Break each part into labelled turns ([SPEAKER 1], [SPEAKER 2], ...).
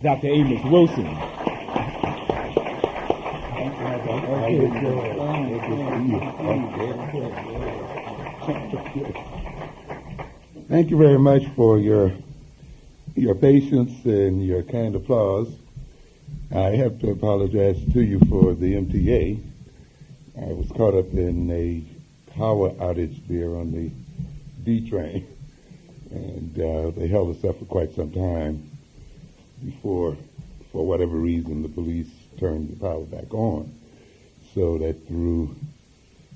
[SPEAKER 1] Dr. Amos Wilson.
[SPEAKER 2] Thank you very much for your patience and your kind applause. I have to apologize to you for the MTA. I was caught up in a power outage there on the D train, and they held us up for quite some time before, for whatever reason, the police turned the power back on. So that threw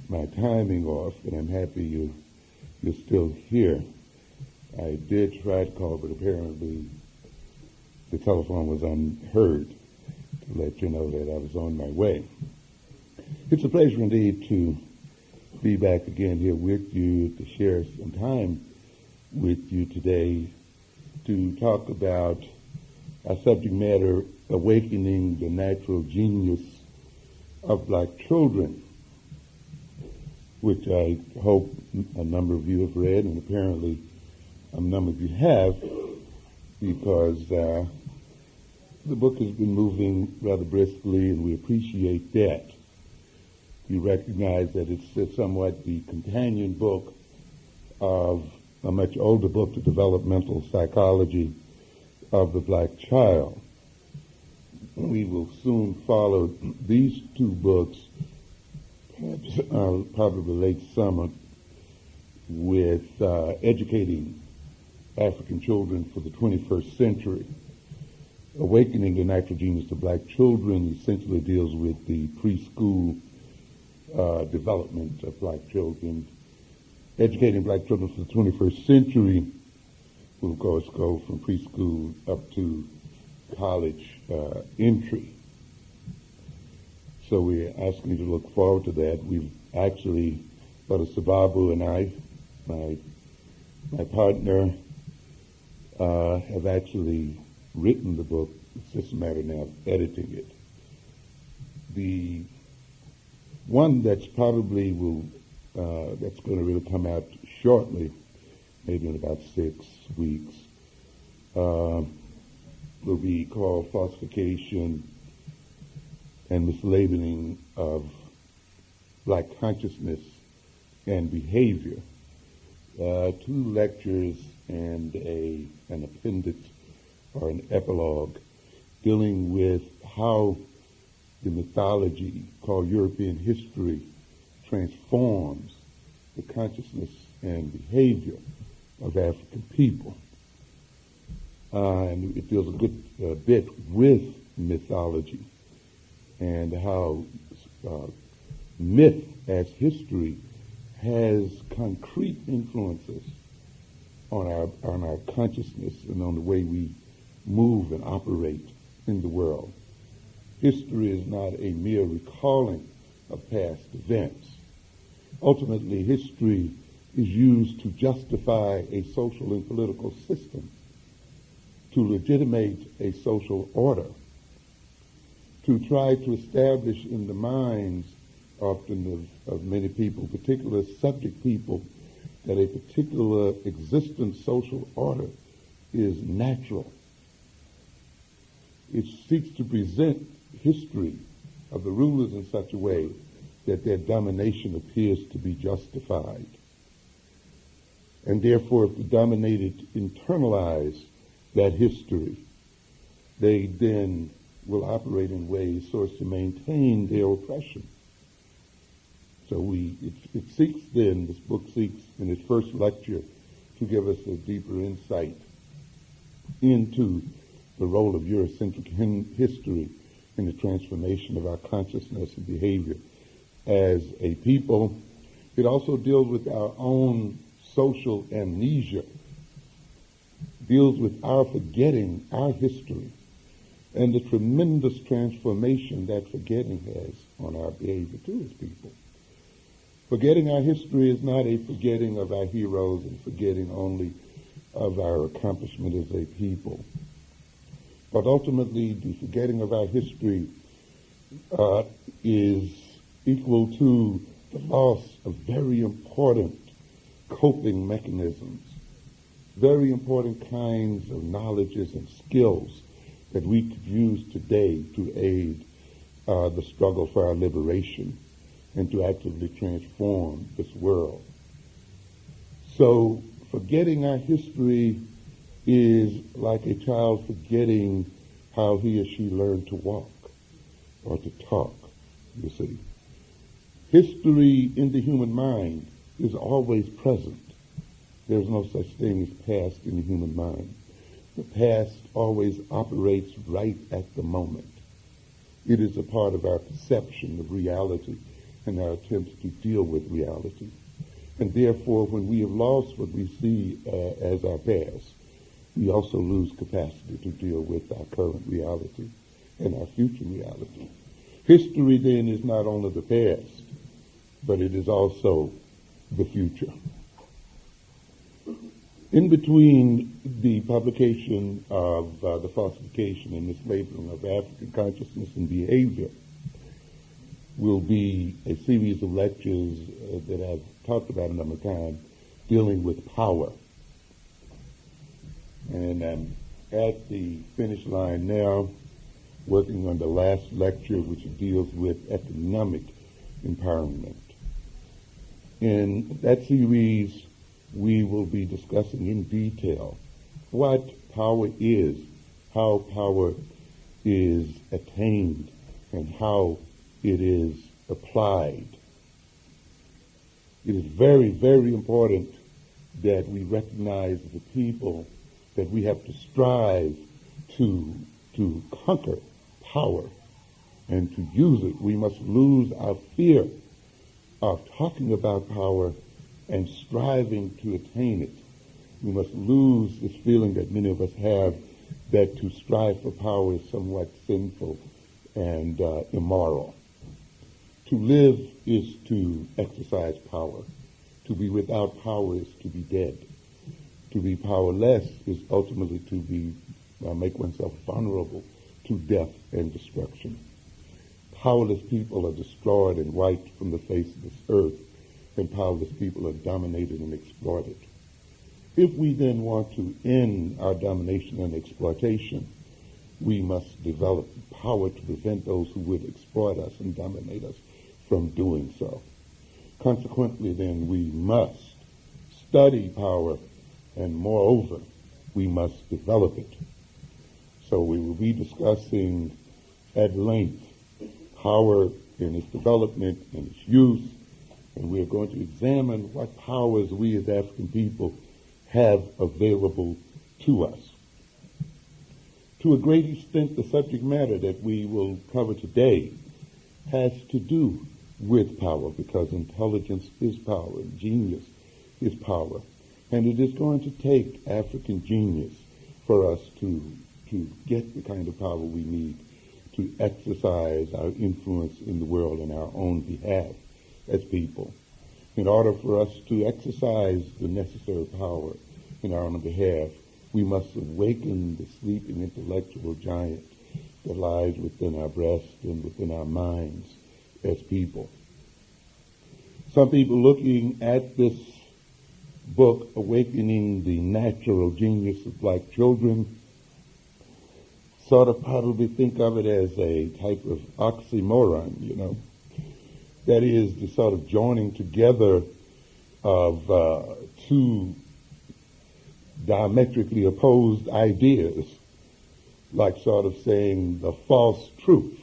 [SPEAKER 2] my timing off, and I'm happy you're still here. I did try to call, but apparently the telephone was unheard to let you know that I was on my way. It's a pleasure indeed to be back again here with you, to share some time with you today, to talk about our subject matter, awakening the natural genius of black children, which I hope a number of you have read, and apparently a number of you have, because the book has been moving rather briskly, and we appreciate that. We recognize that it's somewhat the companion book of a much older book, The Developmental Psychology of the Black Child. We will soon follow these two books, perhaps probably late summer, with Educating African Children for the 21st Century. Awakening the Natural Genius of Black Children essentially deals with the preschool development of black children. Educating Black Children for the 21st Century will, of course, go from preschool up to college entry. So we're asking you to look forward to that. We've actually, Brother Sababu and I, my partner, have actually written the book. It's just a matter now of editing it. The one that's probably that's going to really come out shortly, maybe in about 6 weeks, will be called Falsification and Mislabeling of Black Consciousness and Behavior. 2 lectures and an appendix or an epilogue dealing with how the mythology called European history transforms the consciousness and behavior of African people. And it deals a good bit with mythology and how myth as history has concrete influences on our consciousness and on the way we move and operate in the world. History is not a mere recalling of past events. Ultimately, history is used to justify a social and political system, to legitimate a social order, to try to establish in the minds often of many people, particular subject people, that a particular existent social order is natural. It seeks to present history of the rulers in such a way that their domination appears to be justified. And therefore, if the dominated internalize that history, they then will operate in ways so as to maintain their oppression. So it seeks then, this book seeks in its first lecture to give us a deeper insight into the role of Eurocentric history in the transformation of our consciousness and behavior as a people. It also deals with our own social amnesia, deals with our forgetting our history and the tremendous transformation that forgetting has on our behavior too as people. Forgetting our history is not a forgetting of our heroes and forgetting only of our accomplishment as a people. But ultimately, the forgetting of our history is equal to the loss of very important coping mechanisms, very important kinds of knowledges and skills that we could use today to aid the struggle for our liberation and to actively transform this world. So forgetting our history is like a child forgetting how he or she learned to walk or to talk, you see. History in the human mind is always present. There's no such thing as past in the human mind. The past always operates right at the moment. It is a part of our perception of reality and our attempts to deal with reality. And therefore, when we have lost what we see as our past, we also lose capacity to deal with our current reality and our future reality. History then is not only the past, but it is also the future. In between the publication of the falsification and mislabeling of African consciousness and behavior will be a series of lectures that I've talked about a number of times dealing with power. And I'm at the finish line now, working on the last lecture, which deals with economic empowerment. In that series, we will be discussing in detail what power is, how power is attained, and how it is applied. It is very, very important that we recognize as a people that we have to strive to conquer power and to use it. We must lose our fear of talking about power and striving to attain it. We must lose this feeling that many of us have that to strive for power is somewhat sinful and immoral. To live is to exercise power. To be without power is to be dead. To be powerless is ultimately to make oneself vulnerable to death and destruction. Powerless people are destroyed and wiped from the face of this earth, and powerless people are dominated and exploited. If we then want to end our domination and exploitation, we must develop power to prevent those who would exploit us and dominate us from doing so. Consequently, then, we must study power, and moreover, we must develop it. So we will be discussing at length power in its development and its use, and we are going to examine what powers we as African people have available to us. To a great extent, the subject matter that we will cover today has to do with power, because intelligence is power, genius is power. And it is going to take African genius for us to get the kind of power we need to exercise our influence in the world on our own behalf as people. In order for us to exercise the necessary power in our own behalf, we must awaken the sleeping intellectual giant that lies within our breast and within our minds as people. Some people looking at this book, Awakening the Natural Genius of Black Children, sort of probably think of it as a type of oxymoron, you know. That is the sort of joining together of two diametrically opposed ideas, like sort of saying the false truth.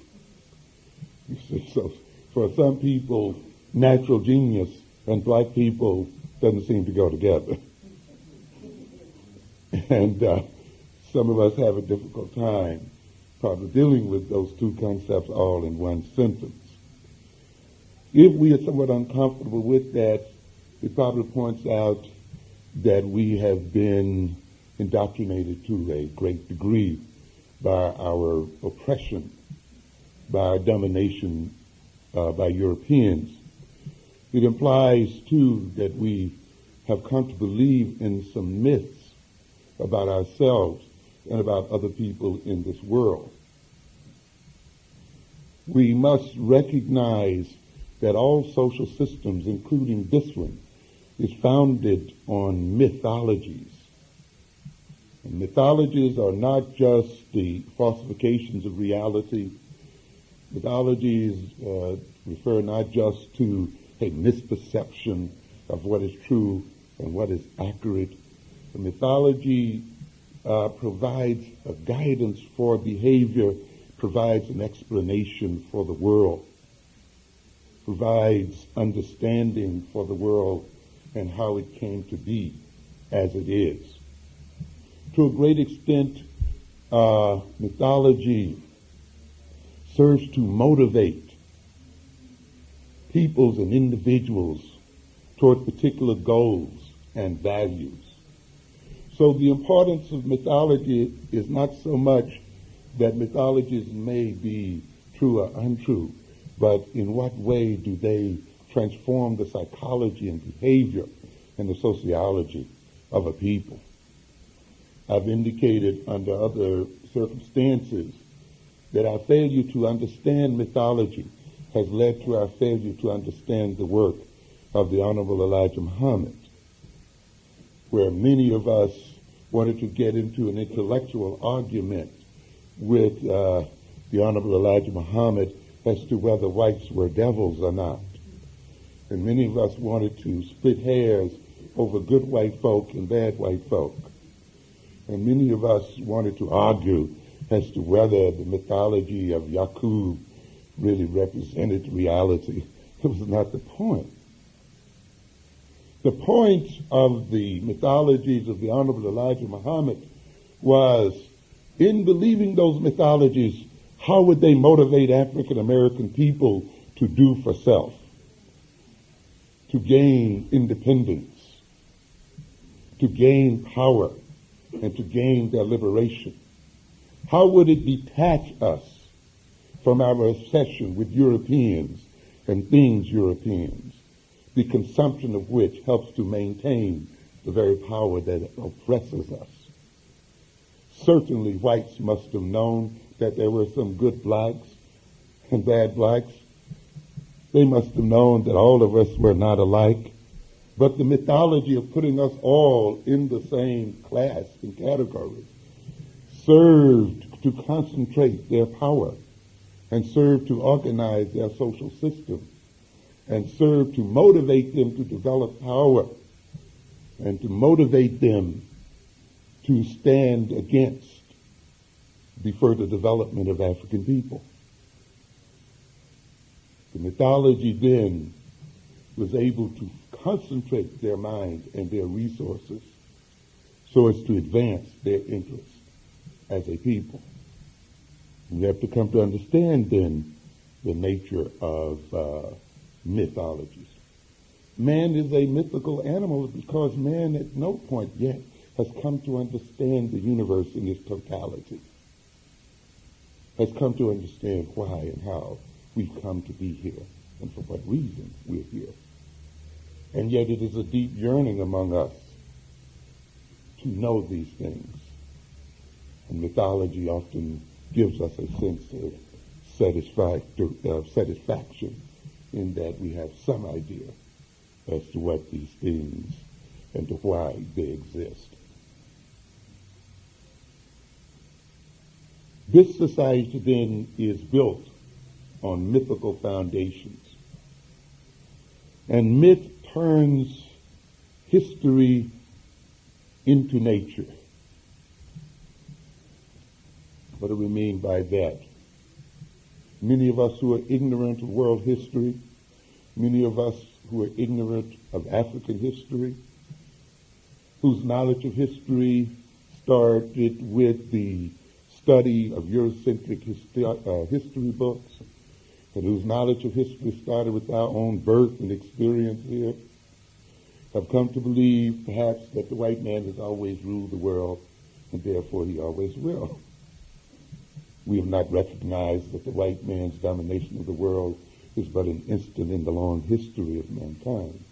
[SPEAKER 2] You see, so for some people, natural genius and black people doesn't seem to go together. And some of us have a difficult time probably dealing with those two concepts all in one sentence. If we are somewhat uncomfortable with that, it probably points out that we have been indoctrinated to a great degree by our oppression, by our domination by Europeans. It implies, too, that we have come to believe in some myths about ourselves and about other people in this world. We must recognize that all social systems, including this one, is founded on mythologies. And mythologies are not just the falsifications of reality. Mythologies refer not just to a misperception of what is true and what is accurate. The mythology provides a guidance for behavior, provides an explanation for the world, provides understanding for the world and how it came to be as it is. To a great extent, mythology serves to motivate peoples and individuals toward particular goals and values. So the importance of mythology is not so much that mythologies may be true or untrue, but in what way do they transform the psychology and behavior and the sociology of a people. I've indicated under other circumstances that our failure to understand mythology has led to our failure to understand the work of the Honorable Elijah Muhammad, where many of us wanted to get into an intellectual argument with the Honorable Elijah Muhammad as to whether whites were devils or not. And many of us wanted to split hairs over good white folk and bad white folk. And many of us wanted to argue as to whether the mythology of Yaqub really represented reality. It was not the point. The point of the mythologies of the Honorable Elijah Muhammad was, in believing those mythologies, how would they motivate African American people to do for self, to gain independence, to gain power, and to gain their liberation? How would it detach us from our obsession with Europeans and things Europeans, the consumption of which helps to maintain the very power that oppresses us? Certainly whites must have known that there were some good blacks and bad blacks. They must have known that all of us were not alike. But the mythology of putting us all in the same class and category served to concentrate their power and served to organize their social system and served to motivate them to develop power and to motivate them to stand against the further development of African people. The mythology then was able to concentrate their mind and their resources so as to advance their interests as a people. We have to come to understand then the nature of mythologies. Man is a mythical animal because man at no point yet has come to understand the universe in its totality, has come to understand why and how we've come to be here and for what reason we're here. And yet it is a deep yearning among us to know these things. And mythology often gives us a sense of satisfaction in that we have some idea as to what these things and to why they exist. This society then is built on mythical foundations. And myth turns history into nature. What do we mean by that? Many of us who are ignorant of world history, many of us who are ignorant of African history, whose knowledge of history started with the study of Eurocentric history books, and whose knowledge of history started with our own birth and experience here, have come to believe perhaps that the white man has always ruled the world, and therefore he always will. We have not recognized that the white man's domination of the world is but an instant in the long history of mankind.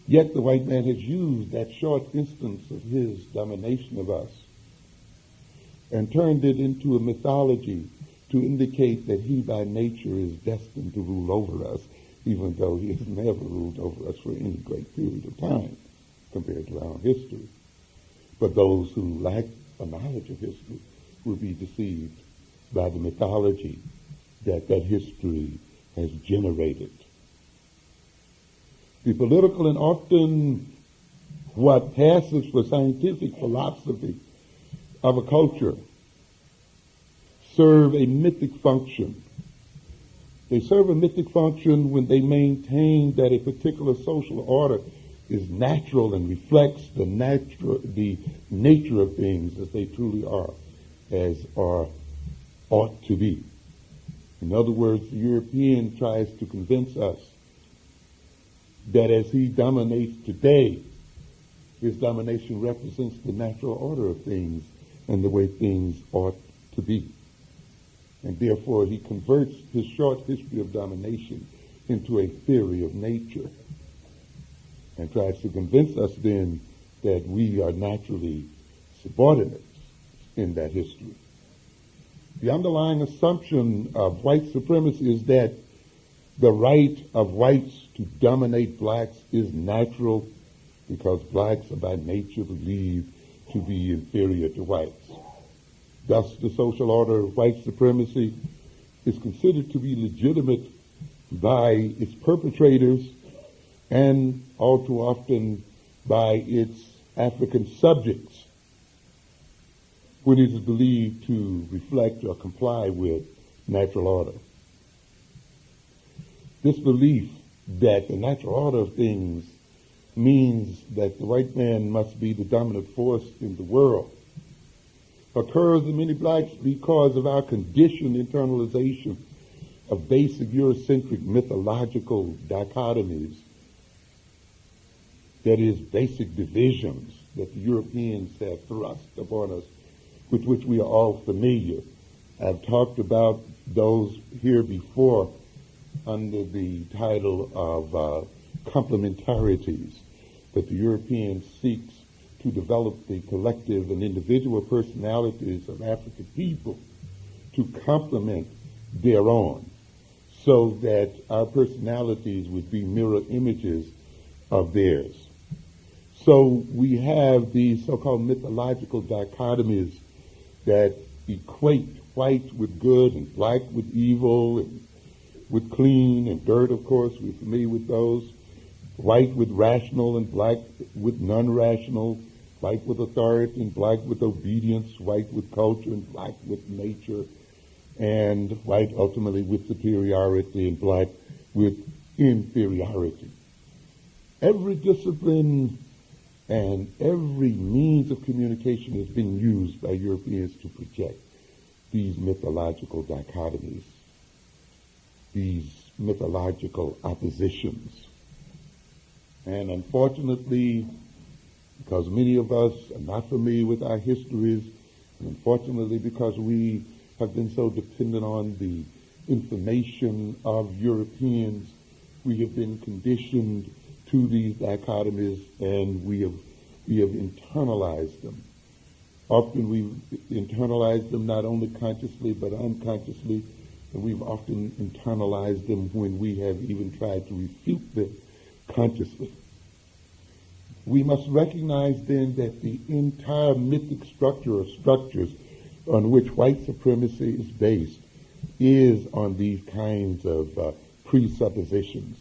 [SPEAKER 2] Yet the white man has used that short instance of his domination of us and turned it into a mythology to indicate that he by nature is destined to rule over us, even though he has never ruled over us for any great period of time compared to our own history. But those who lack a knowledge of history will be deceived by the mythology that history has generated. The political and often what passes for scientific philosophy of a culture serve a mythic function. They serve a mythic function when they maintain that a particular social order is natural and reflects the nature of things as they truly are, as are ought to be. In other words, the European tries to convince us that as he dominates today, his domination represents the natural order of things and the way things ought to be. And therefore, he converts his short history of domination into a theory of nature and tries to convince us then that we are naturally subordinates in that history. The underlying assumption of white supremacy is that the right of whites to dominate blacks is natural because blacks are by nature believed to be inferior to whites. Thus, the social order of white supremacy is considered to be legitimate by its perpetrators and all too often by its African subjects when it is believed to reflect or comply with natural order. This belief that the natural order of things means that the white man must be the dominant force in the world occurs in many blacks because of our conditioned internalization of basic Eurocentric mythological dichotomies, that is, basic divisions that the Europeans have thrust upon us, with which we are all familiar. I've talked about those here before under the title of complementarities, that the European seeks to develop the collective and individual personalities of African people to complement their own, so that our personalities would be mirror images of theirs. So we have these so-called mythological dichotomies that equate white with good and black with evil and with clean and dirt, of course. We're familiar with those. White with rational and black with non-rational. White with authority and black with obedience. White with culture and black with nature. And white ultimately with superiority and black with inferiority. Every discipline and every means of communication has been used by Europeans to project these mythological dichotomies, these mythological oppositions. And unfortunately, because many of us are not familiar with our histories, and unfortunately because we have been so dependent on the information of Europeans, we have been conditioned to these dichotomies, and we have internalized them. Often we've internalized them not only consciously but unconsciously, and we've often internalized them when we have even tried to refute them consciously. We must recognize then that the entire mythic structure or structures on which white supremacy is based is on these kinds of presuppositions.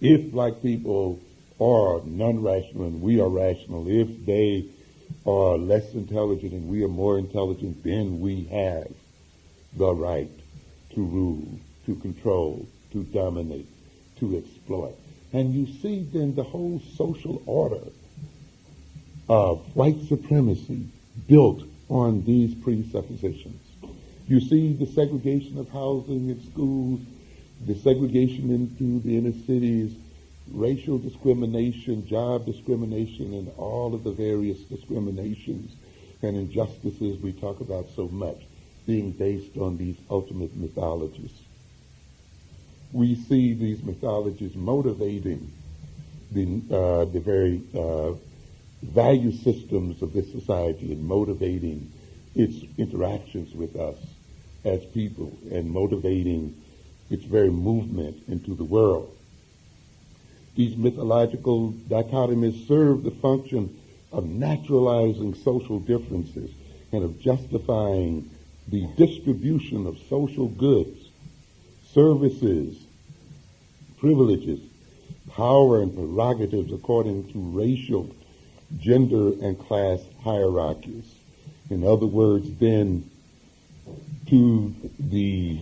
[SPEAKER 2] If black people are non-rational and we are rational, if they are less intelligent and we are more intelligent, then we have the right to rule, to control, to dominate, to exploit. And you see then the whole social order of white supremacy built on these presuppositions. You see the segregation of housing and schools, the segregation into the inner cities, racial discrimination, job discrimination, and all of the various discriminations and injustices we talk about so much being based on these ultimate mythologies. We see these mythologies motivating the very value systems of this society and motivating its interactions with us as people and motivating its very movement into the world. These mythological dichotomies serve the function of naturalizing social differences and of justifying the distribution of social goods, services, privileges, power and prerogatives according to racial, gender, and class hierarchies. In other words, then, to the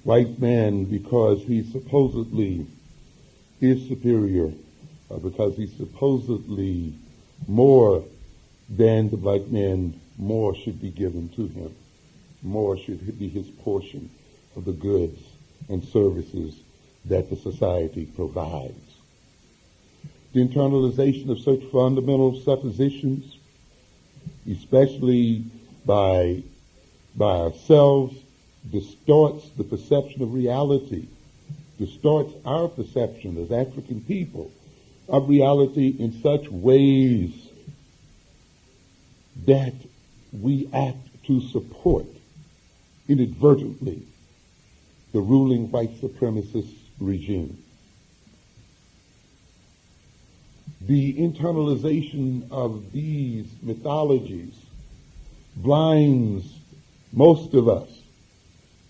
[SPEAKER 2] white man, because he supposedly is superior, because he's supposedly more than the black man, more should be given to him. More should be his portion of the goods and services that the society provides. The internalization of such fundamental suppositions, especially by ourselves, distorts the perception of reality, distorts our perception as African people of reality in such ways that we act to support inadvertently the ruling white supremacist regime. The internalization of these mythologies blinds most of us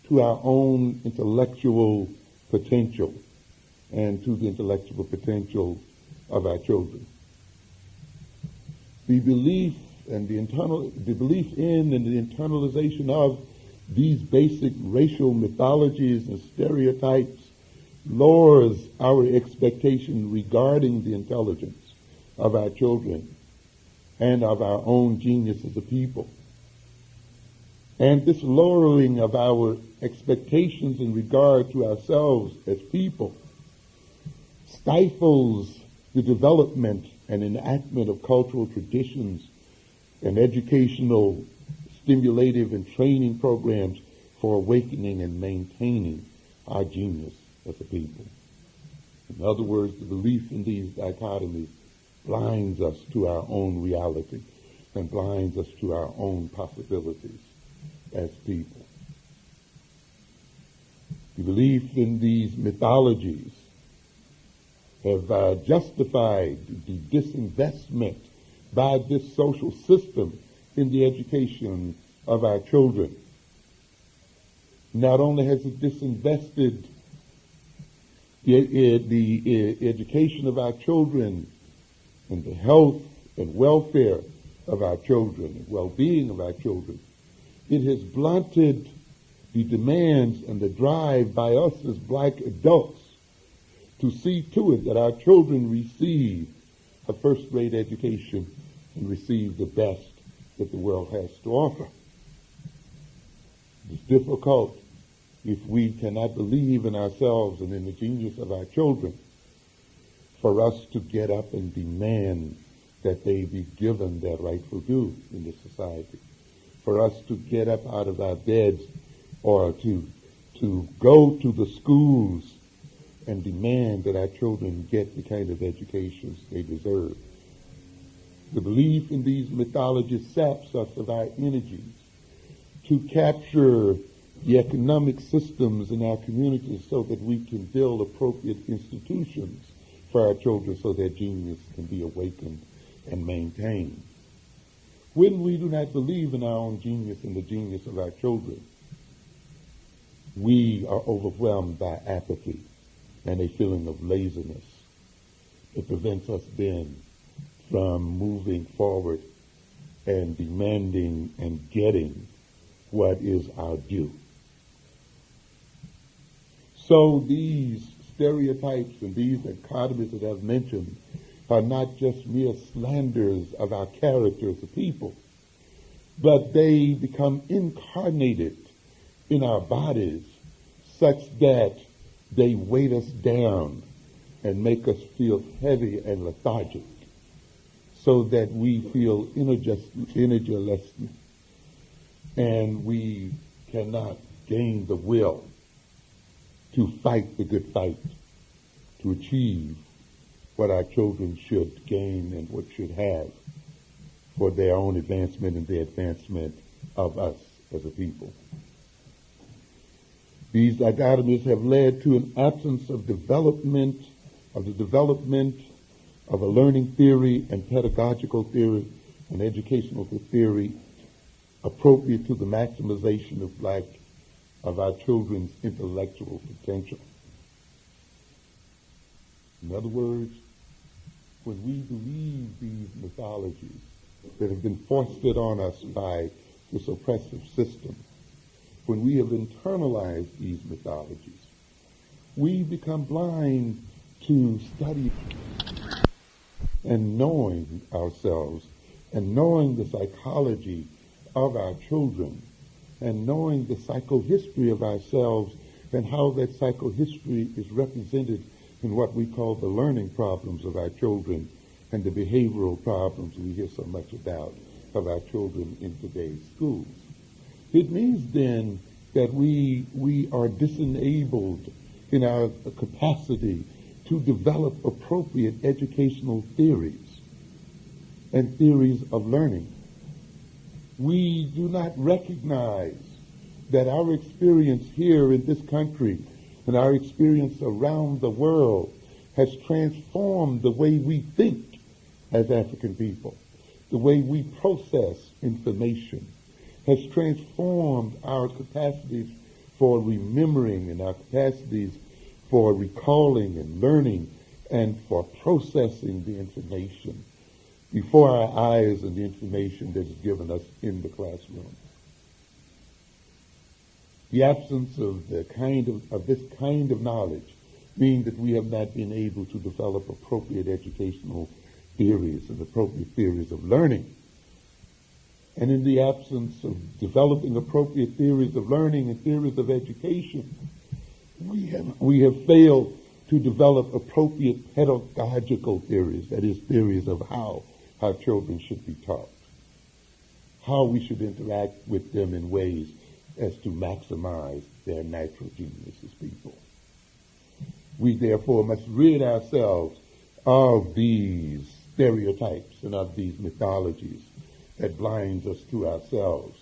[SPEAKER 2] to our own intellectual potential and to the intellectual potential of our children. The belief in and the internalization of these basic racial mythologies and stereotypes lowers our expectation regarding the intelligence of our children and of our own genius as a people. And this lowering of our expectations in regard to ourselves as people stifles the development and enactment of cultural traditions and educational, stimulative, and training programs for awakening and maintaining our genius as a people. In other words, the belief in these dichotomies blinds us to our own reality and blinds us to our own possibilities as people. The belief in these mythologies have justified the disinvestment by this social system in the education of our children. Not only has it disinvested the education of our children and the health and welfare of our children and well-being of our children, it has blunted the demands and the drive by us as black adults to see to it that our children receive a first-rate education and receive the best that the world has to offer. It's difficult if we cannot believe in ourselves and in the genius of our children for us to get up and demand that they be given their rightful due in this society, for us to get up out of our beds or to go to the schools and demand that our children get the kind of educations they deserve. The belief in these mythologies saps us of our energies to capture the economic systems in our communities so that we can build appropriate institutions for our children so their genius can be awakened and maintained. When we do not believe in our own genius and the genius of our children, we are overwhelmed by apathy and a feeling of laziness. It prevents us then from moving forward and demanding and getting what is our due. So these stereotypes and these dichotomies that I've mentioned are not just mere slanders of our character as a people, but they become incarnated in our bodies such that they weight us down and make us feel heavy and lethargic so that we feel energyless and we cannot gain the will to fight the good fight, to achieve what our children should gain and what should have for their own advancement and the advancement of us as a people. These dichotomies have led to an absence of development, of the development of a learning theory and pedagogical theory and educational theory appropriate to the maximization of our children's intellectual potential. In other words, when we believe these mythologies that have been foisted on us by this oppressive system, when we have internalized these mythologies, we become blind to study and knowing ourselves and knowing the psychology of our children and knowing the psychohistory of ourselves and how that psychohistory is represented in what we call the learning problems of our children and the behavioral problems we hear so much about of our children in today's schools. It means then that we are disenabled in our capacity to develop appropriate educational theories and theories of learning. We do not recognize that our experience here in this country and our experience around the world has transformed the way we think as African people, the way we process information, has transformed our capacities for remembering and our capacities for recalling and learning and for processing the information before our eyes and the information that is given us in the classroom. The absence of this kind of knowledge means that we have not been able to develop appropriate educational theories and appropriate theories of learning. And in the absence of developing appropriate theories of learning and theories of education, we have failed to develop appropriate pedagogical theories, that is, theories of how our children should be taught, how we should interact with them in ways as to maximize their natural genius as people. We therefore must rid ourselves of these stereotypes and of these mythologies that blinds us to ourselves.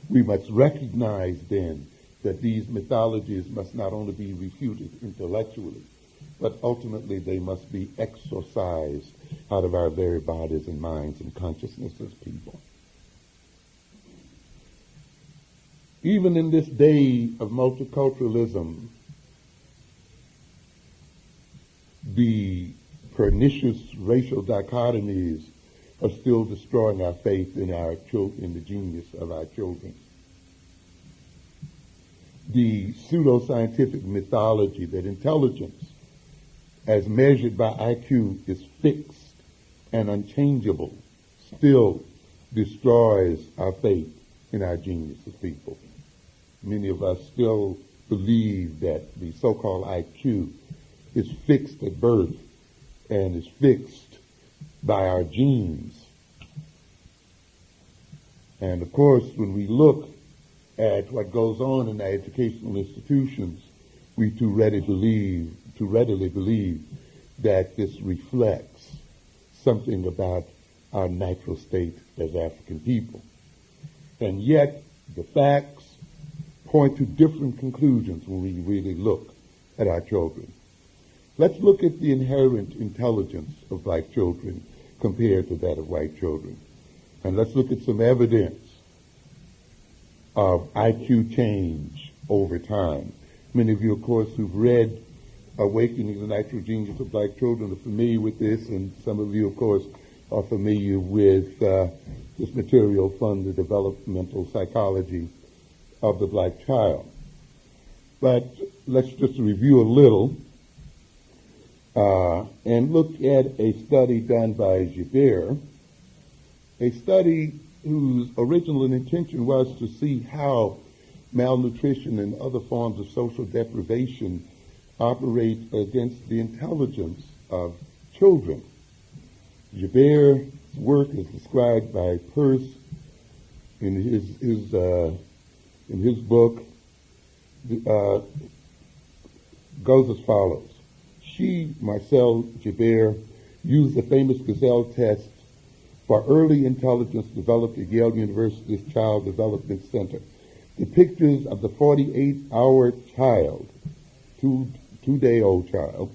[SPEAKER 2] We must recognize then that these mythologies must not only be refuted intellectually, but ultimately they must be exorcised out of our very bodies and minds and consciousness as people. Even in this day of multiculturalism, the pernicious racial dichotomies are still destroying our faith in the genius of our children. The pseudoscientific mythology that intelligence, as measured by IQ, is fixed and unchangeable, still destroys our faith in our genius as people. Many of us still believe that the so-called IQ is fixed at birth and is fixed by our genes. And of course, when we look at what goes on in our educational institutions, we too readily believe that this reflects something about our natural state as African people. And yet, the facts point to different conclusions when we really look at our children. Let's look at the inherent intelligence of black children compared to that of white children. And let's look at some evidence of IQ change over time. Many of you, of course, who've read Awakening the Natural Genius of Black Children are familiar with this, and some of you, of course, are familiar with this material from the developmental psychology of the black child. But let's just review a little and look at a study done by Gibert, a study whose original intention was to see how malnutrition and other forms of social deprivation operate against the intelligence of children. Gibert's work is described by Peirce in his book, goes as follows. She, Marcel Gibert, used the famous Gazelle test for early intelligence developed at Yale University's Child Development Center. The pictures of the 48-hour child, two-day-old child,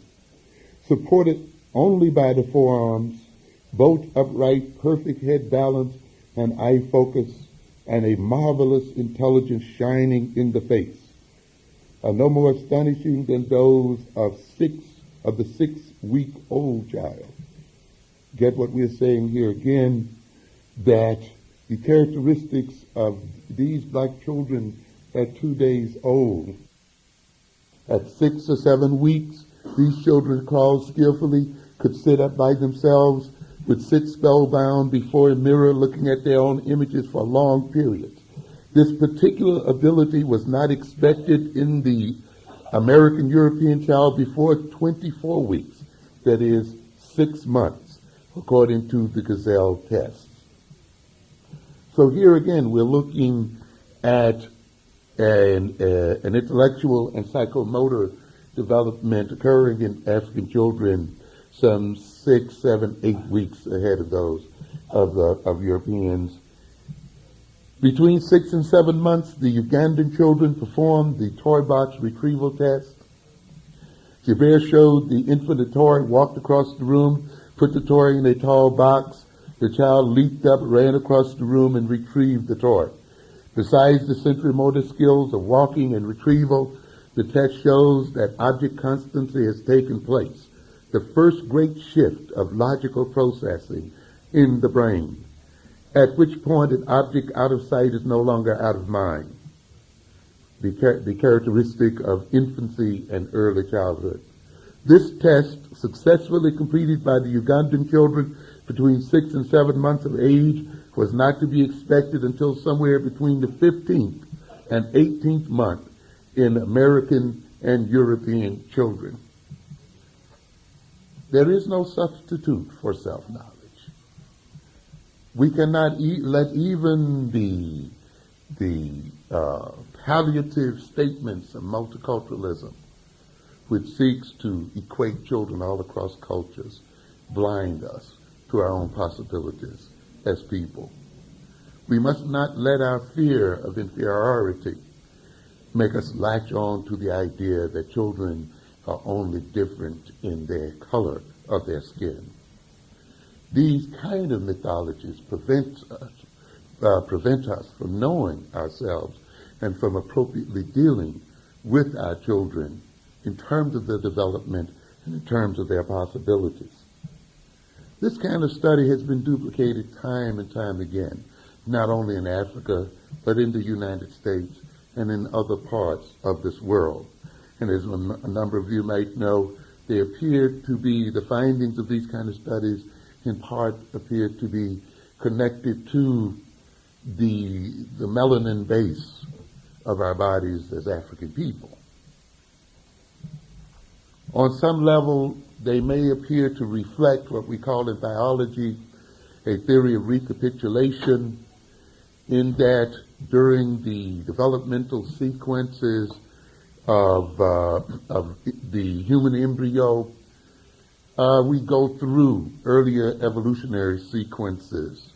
[SPEAKER 2] supported only by the forearms, both upright, perfect head balance and eye focus, and a marvelous intelligence shining in the face, are no more astonishing than those of the 6-week-old child. Get what we're saying here again, that the characteristics of these black children at 2 days old, at 6 or 7 weeks, these children crawled skillfully, could sit up by themselves, would sit spellbound before a mirror looking at their own images for long periods. This particular ability was not expected in the American European child before 24 weeks, that is 6 months, according to the Gazelle test. So here again, we're looking at an intellectual and psychomotor development occurring in African children some 6, 7, 8 weeks ahead of those of Europeans. Between 6 and 7 months, the Ugandan children performed the toy box retrieval test. Javert showed the infant a toy, walked across the room, put the toy in a tall box. The child leaped up, ran across the room, and retrieved the toy. Besides the sensory motor skills of walking and retrieval, the test shows that object constancy has taken place, the first great shift of logical processing in the brain, at which point an object out of sight is no longer out of mind, the characteristic of infancy and early childhood. This test, successfully completed by the Ugandan children between 6 and 7 months of age, was not to be expected until somewhere between the 15th and 18th month in American and European children. There is no substitute for self-knowledge. We cannot let even the palliative statements of multiculturalism, which seeks to equate children all across cultures, blind us to our own possibilities as people. We must not let our fear of inferiority make us latch on to the idea that children are only different in their color of their skin. These kind of mythologies prevent us from knowing ourselves and from appropriately dealing with our children in terms of their development and in terms of their possibilities. This kind of study has been duplicated time and time again, not only in Africa, but in the United States and in other parts of this world. And as a number of you might know, they appear to be, the findings of these kind of studies in part appear to be connected to the melanin base of our bodies as African people. On some level, they may appear to reflect what we call in biology a theory of recapitulation, in that during the developmental sequences of the human embryo, we go through earlier evolutionary sequences.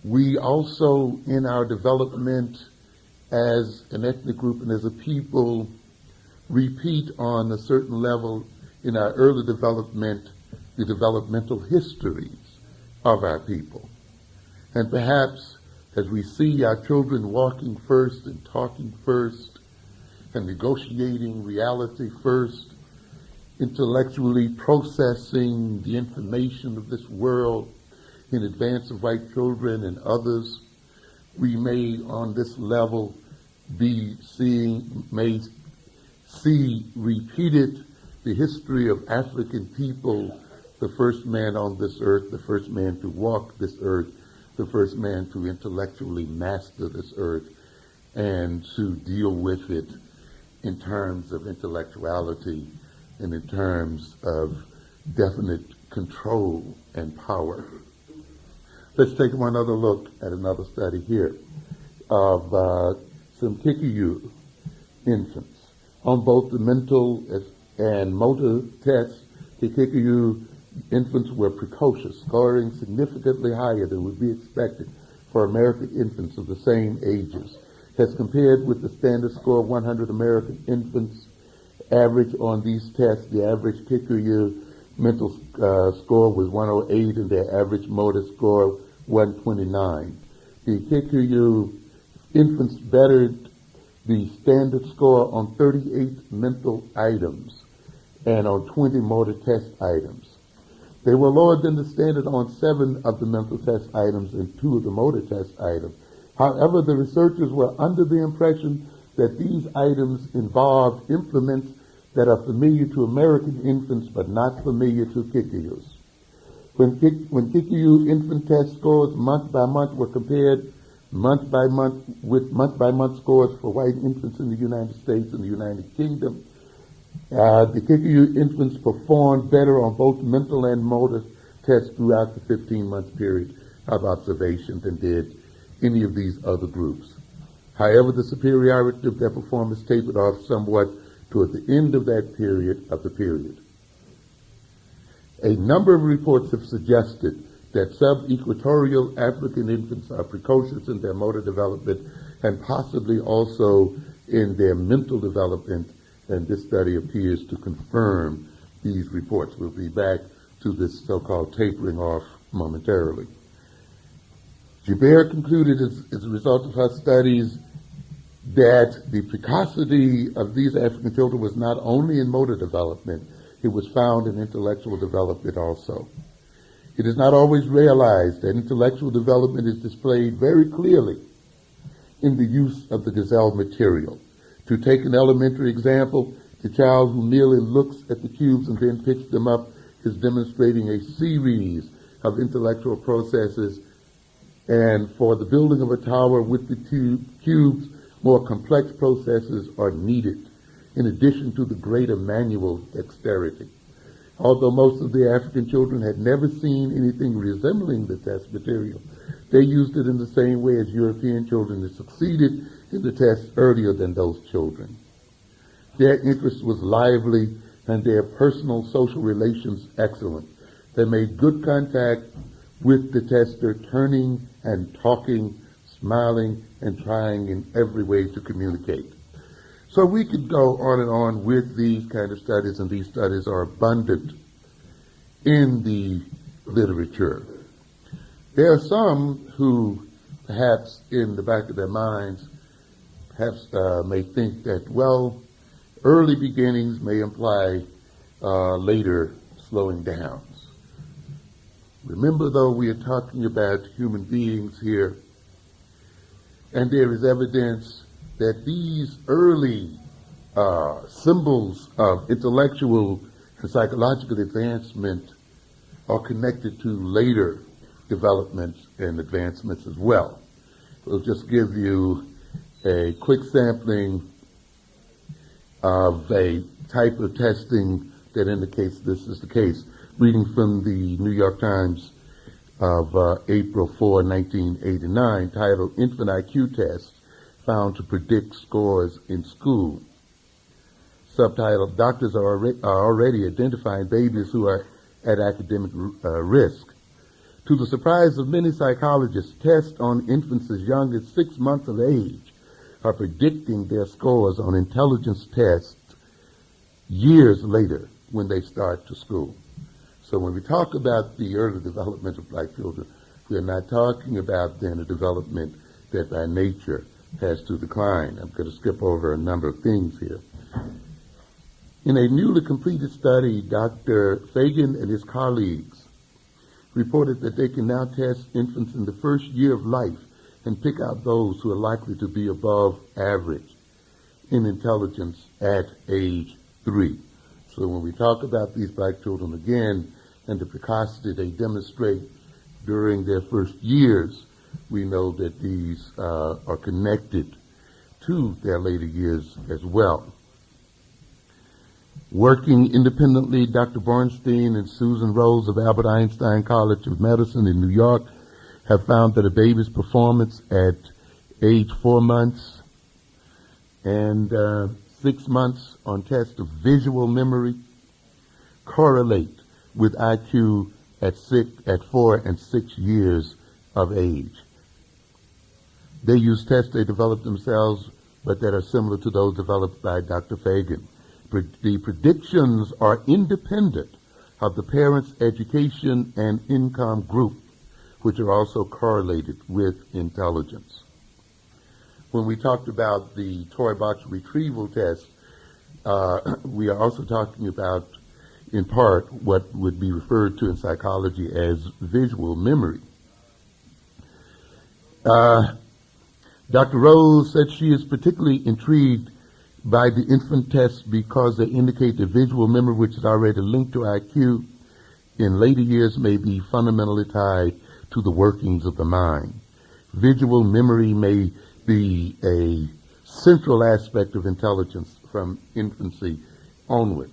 [SPEAKER 2] We also, in our development as an ethnic group and as a people, repeat on a certain level in our early development the developmental histories of our people. And perhaps as we see our children walking first and talking first and negotiating reality first, intellectually processing the information of this world in advance of white children and others, we may on this level may see repeated the history of African people, the first man on this earth, the first man to walk this earth, the first man to intellectually master this earth and to deal with it in terms of intellectuality and in terms of definite control and power. Let's take one other look at another study here of some Kikuyu infants. On both the mental and motor tests, the Kikuyu infants were precocious, scoring significantly higher than would be expected for American infants of the same ages. As compared with the standard score of 100 American infants, average on these tests, the average Kikuyu mental score was 108 and their average motor score 129. The Kikuyu infants bettered the standard score on 38 mental items and on 20 motor test items. They were lower than the standard on 7 of the mental test items and 2 of the motor test items. However, the researchers were under the impression that these items involved implements that are familiar to American infants but not familiar to Kikuyus. When Kikuyu infant test scores month by month were compared month by month with month-by-month scores for white infants in the United States and the United Kingdom, the Kikuyu infants performed better on both mental and motor tests throughout the 15-month period of observation than did any of these other groups. However, the superiority of their performance tapered off somewhat toward the end of that period A number of reports have suggested that sub-equatorial African infants are precocious in their motor development and possibly also in their mental development, and this study appears to confirm these reports. We'll be back to this so-called tapering off momentarily. Joubert concluded as a result of her studies that the precocity of these African children was not only in motor development, it was found in intellectual development also. It is not always realized that intellectual development is displayed very clearly in the use of the gazelle material. To take an elementary example, the child who merely looks at the cubes and then picks them up is demonstrating a series of intellectual processes, and for the building of a tower with the cubes, more complex processes are needed, in addition to the greater manual dexterity. Although most of the African children had never seen anything resembling the test material, they used it in the same way as European children that succeeded in the test earlier than those children. Their interest was lively and their personal social relations excellent. They made good contact with the tester, turning and talking, smiling, and trying in every way to communicate. So we could go on and on with these kind of studies, and these studies are abundant in the literature. There are some who, perhaps in the back of their minds, perhaps may think that, well, early beginnings may imply later slowing downs. Remember, though, we are talking about human beings here, and there is evidence that these early symbols of intellectual and psychological advancement are connected to later developments and advancements as well. We'll just give you a quick sampling of a type of testing that indicates this is the case. Reading from the New York Times of April 4, 1989, titled Infant IQ Test Found to Predict Scores in School. Subtitled, Doctors are already identifying babies who are at academic risk. To the surprise of many psychologists, tests on infants as young as 6 months of age are predicting their scores on intelligence tests years later when they start to school. So when we talk about the early development of black children, we are not talking about then a development that by nature has to decline. I'm going to skip over a number of things here. In a newly completed study, Dr. Fagan and his colleagues reported that they can now test infants in the first year of life and pick out those who are likely to be above average in intelligence at age 3. So when we talk about these black children again and the precocity they demonstrate during their first years, we know that these are connected to their later years as well. Working independently, Dr. Bornstein and Susan Rose of Albert Einstein College of Medicine in New York have found that a baby's performance at age 4 months and 6 months on tests of visual memory correlate with IQ at 4 and 6 years of age. They use tests they developed themselves, but that are similar to those developed by Dr. Fagan. The predictions are independent of the parents' education and income group, which are also correlated with intelligence. When we talked about the toy box retrieval test, we are also talking about, in part, what would be referred to in psychology as visual memory. Dr. Rose said she is particularly intrigued by the infant tests because they indicate the visual memory, which is already linked to IQ, in later years may be fundamentally tied to the workings of the mind. Visual memory may be a central aspect of intelligence from infancy onward.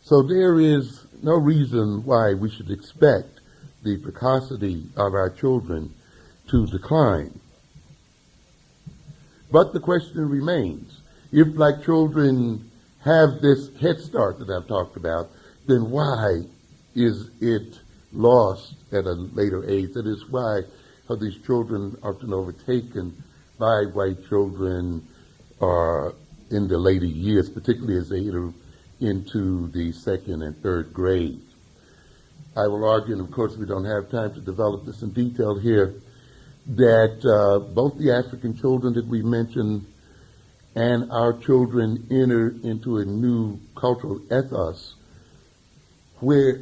[SPEAKER 2] So there is no reason why we should expect the precocity of our children to decline. But the question remains, if black children have this head start that I've talked about, then why is it lost at a later age? That is, why are these children often overtaken by white children in the later years, particularly as they enter into the second and third grade? I will argue, and of course we don't have time to develop this in detail here, that both the African children that we mentioned and our children enter into a new cultural ethos where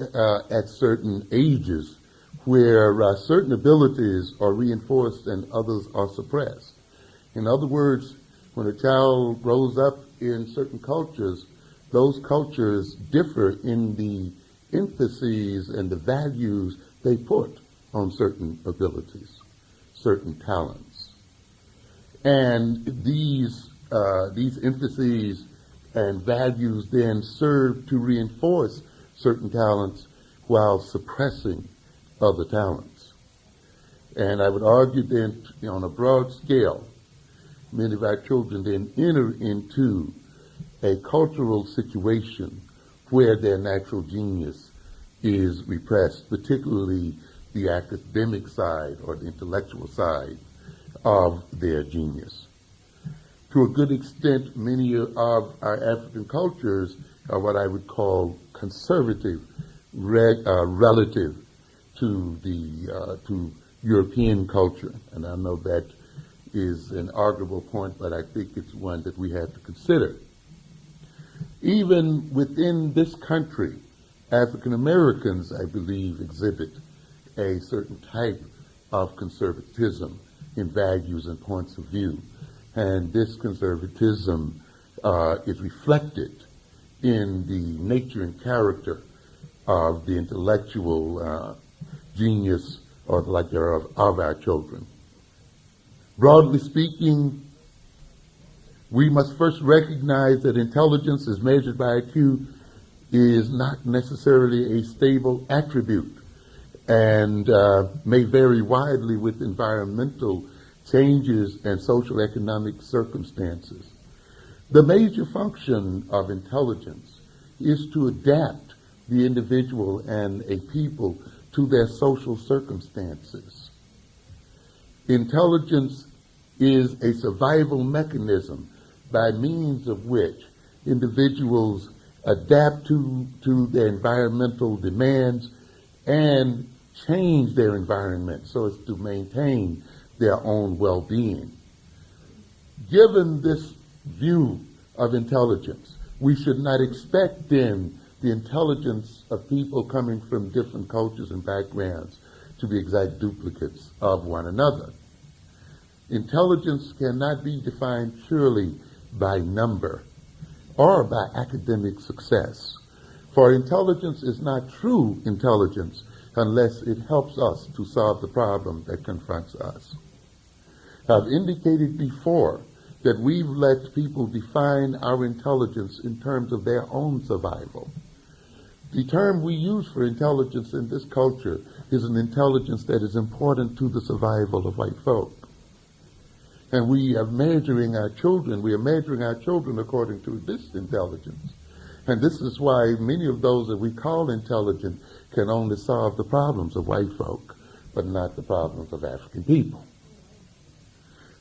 [SPEAKER 2] at certain ages where certain abilities are reinforced and others are suppressed. In other words, when a child grows up in certain cultures, those cultures differ in the emphases and the values they put on certain abilities, certain talents. And these emphases and values then serve to reinforce certain talents while suppressing other talents. And I would argue then, on a broad scale, many of our children then enter into a cultural situation where their natural genius is repressed, particularly the academic side or the intellectual side of their genius. To a good extent, many of our African cultures are what I would call conservative relative to European culture. And I know that is an arguable point, but I think it's one that we have to consider. Even within this country, African Americans, I believe, exhibit a certain type of conservatism in values and points of view. And this conservatism is reflected in the nature and character of the intellectual genius or the like thereof of our children. Broadly speaking, we must first recognize that intelligence as measured by IQ is not necessarily a stable attribute and may vary widely with environmental changes and social economic circumstances. The major function of intelligence is to adapt the individual and a people to their social circumstances. Intelligence is a survival mechanism by means of which individuals adapt to their environmental demands and change their environment so as to maintain their own well-being. Given this view of intelligence, we should not expect then the intelligence of people coming from different cultures and backgrounds to be exact duplicates of one another. Intelligence cannot be defined purely by number or by academic success, for intelligence is not true intelligence unless it helps us to solve the problem that confronts us. I've indicated before that we've let people define our intelligence in terms of their own survival. The term we use for intelligence in this culture is an intelligence that is important to the survival of white folk. And we are measuring our children according to this intelligence. And this is why many of those that we call intelligent can only solve the problems of white folk, but not the problems of African people.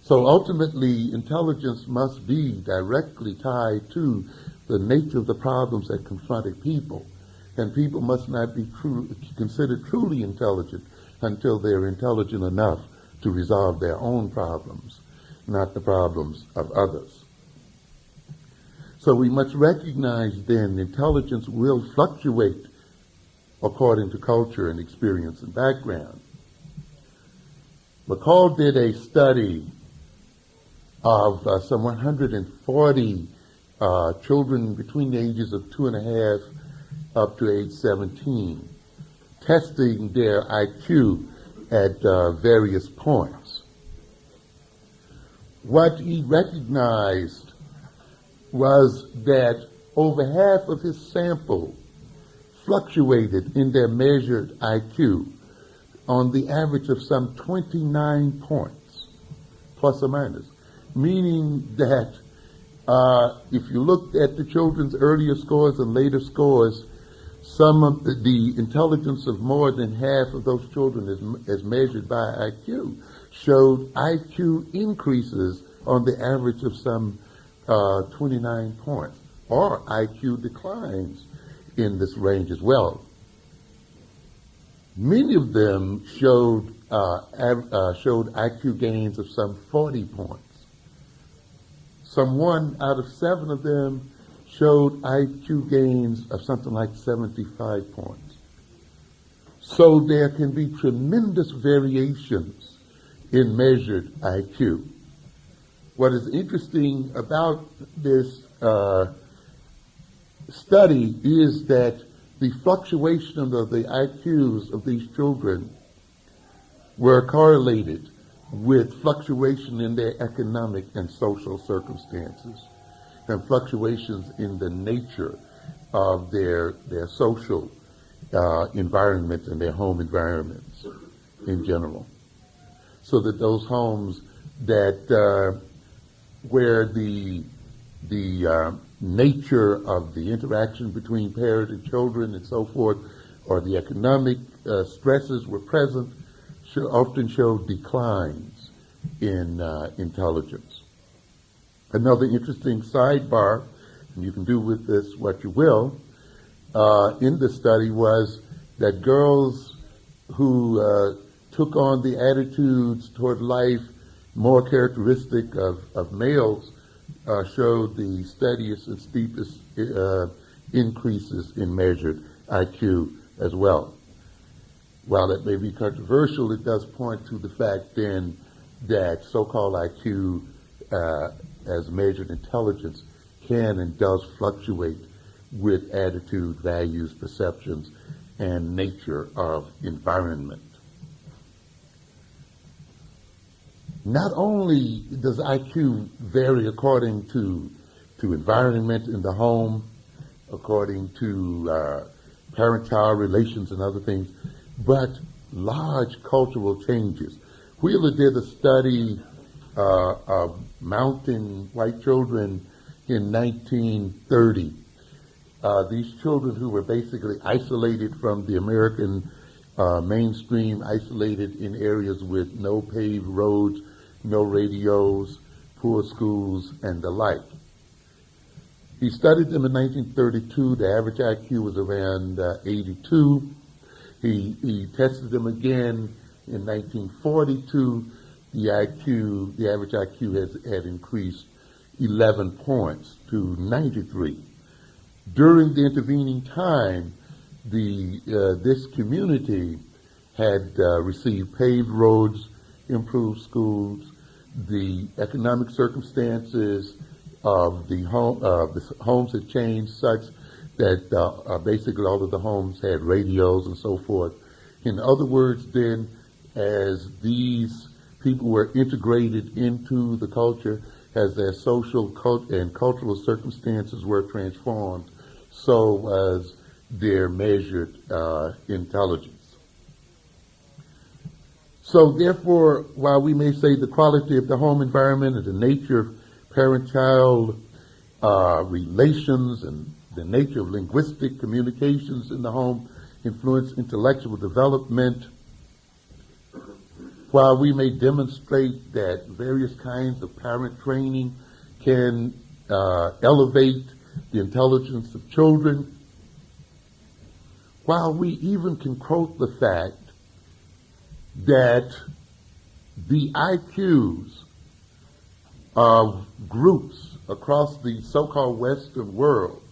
[SPEAKER 2] So ultimately, intelligence must be directly tied to the nature of the problems that confront a people and people must not be considered truly intelligent until they're intelligent enough to resolve their own problems, not the problems of others. So we must recognize then intelligence will fluctuate according to culture and experience and background. McCall did a study of some 140 children between the ages of 2.5 up to age 17, testing their IQ at various points. What he recognized was that over half of his sample fluctuated in their measured IQ on the average of some 29 points, plus or minus, meaning that if you looked at the children's earlier scores and later scores, some of the intelligence of more than half of those children as measured by IQ showed IQ increases on the average of some 29 points, or IQ declines in this range as well. Many of them showed IQ gains of some 40 points. Some 1 out of 7 of them showed IQ gains of something like 75 points. So there can be tremendous variations in measured IQ. What is interesting about this study is that the fluctuation of the IQs of these children were correlated with fluctuation in their economic and social circumstances and fluctuations in the nature of their social environment and their home environments in general. So that those homes that where the nature of the interaction between parent and children and so forth, or the economic stresses were present, often show declines in intelligence. Another interesting sidebar, and you can do with this what you will, in the study was that girls who took on the attitudes toward life more characteristic of males showed the steadiest and steepest increases in measured IQ as well. While that may be controversial, it does point to the fact then that so-called IQ as measured intelligence can and does fluctuate with attitude, values, perceptions, and nature of environment. Not only does IQ vary according to environment in the home, according to parent-child relations and other things, but large cultural changes. Wheeler did a study of mountain white children in 1930. These children who were basically isolated from the American mainstream, isolated in areas with no paved roads, no radios, poor schools, and the like. He studied them in 1932. The average IQ was around 82. He tested them again in 1942. The average IQ had increased 11 points to 93. During the intervening time, this community had received paved roads, improved schools. The economic circumstances of the homes had changed such that basically all of the homes had radios and so forth. In other words, then, as these people were integrated into the culture, as their social and cultural circumstances were transformed, so was their measured intelligence. So therefore, while we may say the quality of the home environment and the nature of parent-child relations and the nature of linguistic communications in the home influence intellectual development, while we may demonstrate that various kinds of parent training can elevate the intelligence of children, while we even can quote the fact that the IQs of groups across the so-called Western world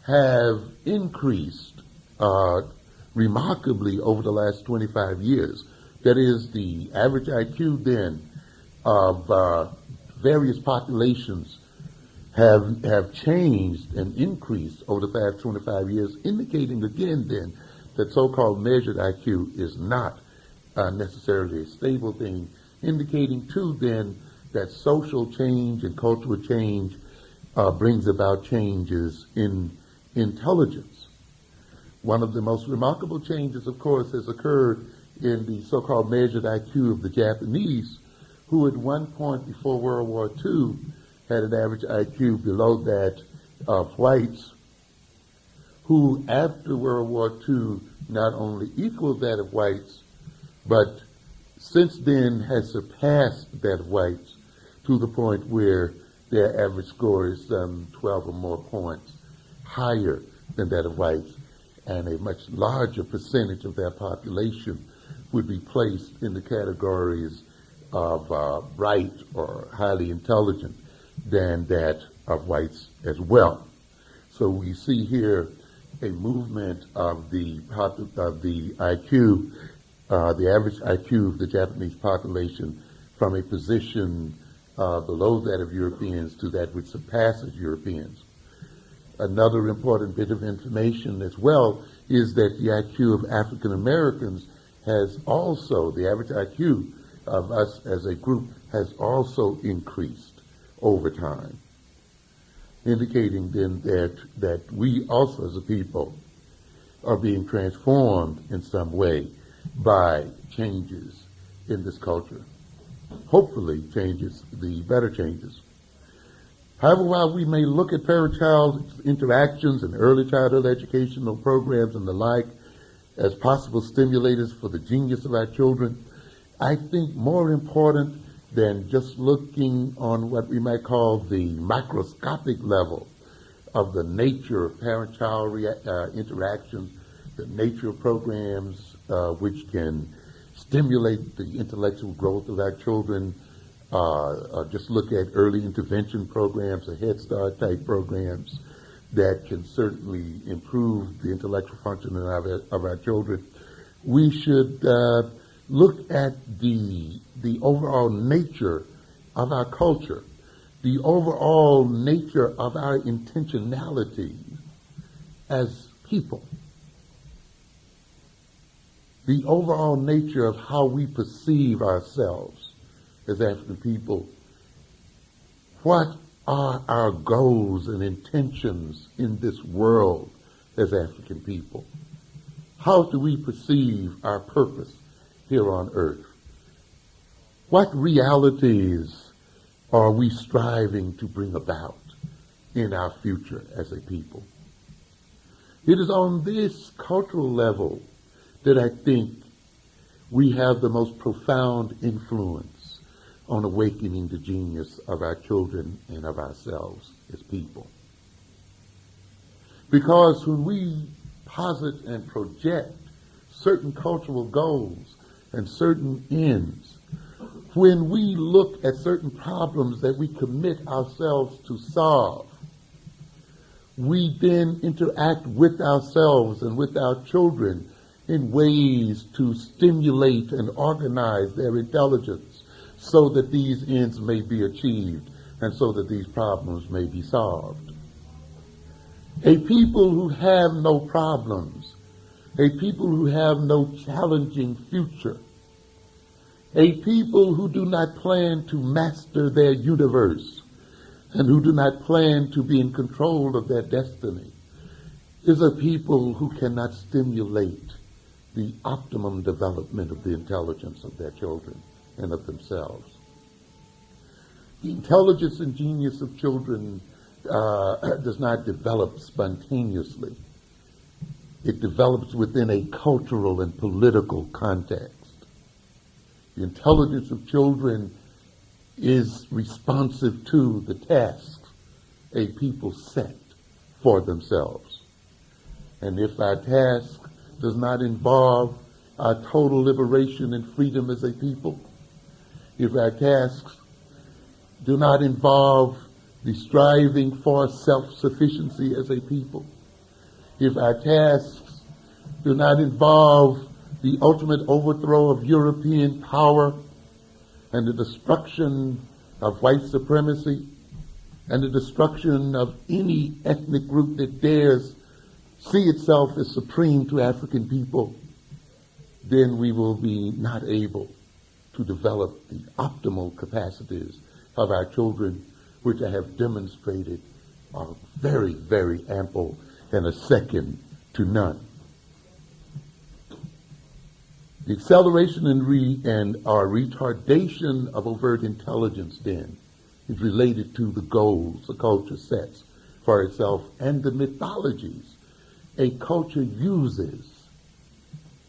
[SPEAKER 2] have increased remarkably over the last 25 years. That is, the average IQ then of various populations have changed and increased over the past 25 years, indicating again then that so-called measured IQ is not necessarily a stable thing, indicating too then that social change and cultural change brings about changes in intelligence. One of the most remarkable changes, of course, has occurred in the so-called measured IQ of the Japanese, who at one point before World War II had an average IQ below that of whites, who after World War II not only equaled that of whites, but since then has surpassed that of whites to the point where their average score is 12 or more points higher than that of whites, and a much larger percentage of their population would be placed in the categories of bright or highly intelligent than that of whites as well. So we see here a movement of the IQ, the average IQ of the Japanese population, from a position below that of Europeans to that which surpasses Europeans. Another important bit of information as well is that the IQ of African Americans has also, the average IQ of us as a group has also increased over time, indicating then that we also as a people are being transformed in some way by changes in this culture. Hopefully changes, the better changes. However, while we may look at parent-child interactions and early childhood educational programs and the like as possible stimulators for the genius of our children, I think more important than just looking on what we might call the microscopic level of the nature of parent-child interactions, the nature of programs which can stimulate the intellectual growth of our children, just look at early intervention programs, the Head Start type programs that can certainly improve the intellectual functioning of our children. We should look at the overall nature of our culture, the overall nature of our intentionality as people, the overall nature of how we perceive ourselves as African people. What are our goals and intentions in this world as African people? How do we perceive our purpose here on earth? What realities are we striving to bring about in our future as a people? It is on this cultural level that I think we have the most profound influence on awakening the genius of our children and of ourselves as people. Because when we posit and project certain cultural goals and certain ends, when we look at certain problems that we commit ourselves to solve, we then interact with ourselves and with our children in ways to stimulate and organize their intelligence so that these ends may be achieved and so that these problems may be solved. A people who have no problems, a people who have no challenging future, a people who do not plan to master their universe and who do not plan to be in control of their destiny, is a people who cannot stimulate the optimum development of the intelligence of their children and of themselves. The intelligence and genius of children does not develop spontaneously. It develops within a cultural and political context. The intelligence of children is responsive to the tasks a people set for themselves. And if our task does not involve our total liberation and freedom as a people, if our tasks do not involve the striving for self-sufficiency as a people, if our tasks do not involve the ultimate overthrow of European power and the destruction of white supremacy and the destruction of any ethnic group that dares see itself as supreme to African people, then we will be not able to develop the optimal capacities of our children, which I have demonstrated are very, very ample and a second to none. The acceleration and our retardation of overt intelligence, then, is related to the goals the culture sets for itself and the mythologies a culture uses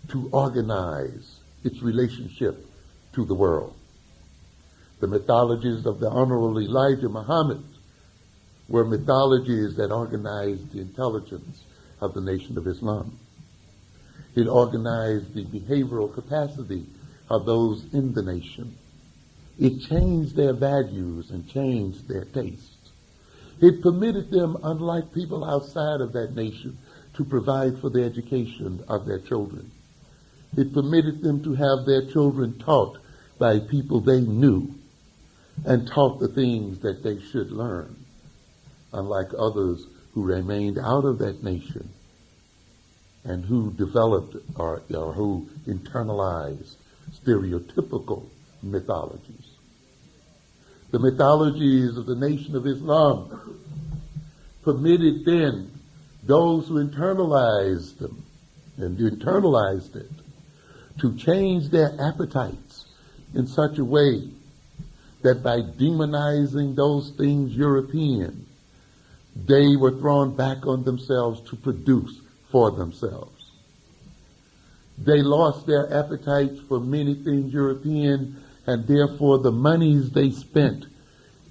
[SPEAKER 2] to organize its relationship to the world. The mythologies of the Honorable Elijah Muhammad were mythologies that organized the intelligence of the Nation of Islam. It organized the behavioral capacity of those in the nation. It changed their values and changed their tastes. It permitted them, unlike people outside of that nation, to provide for the education of their children. It permitted them to have their children taught by people they knew and taught the things that they should learn, unlike others who remained out of that nation and who developed or who internalized stereotypical mythologies. The mythologies of the Nation of Islam permitted then those who internalized them and internalized it to change their appetites in such a way that by demonizing those things European, they were thrown back on themselves to produce for themselves. They lost their appetites for many things European, and therefore the monies they spent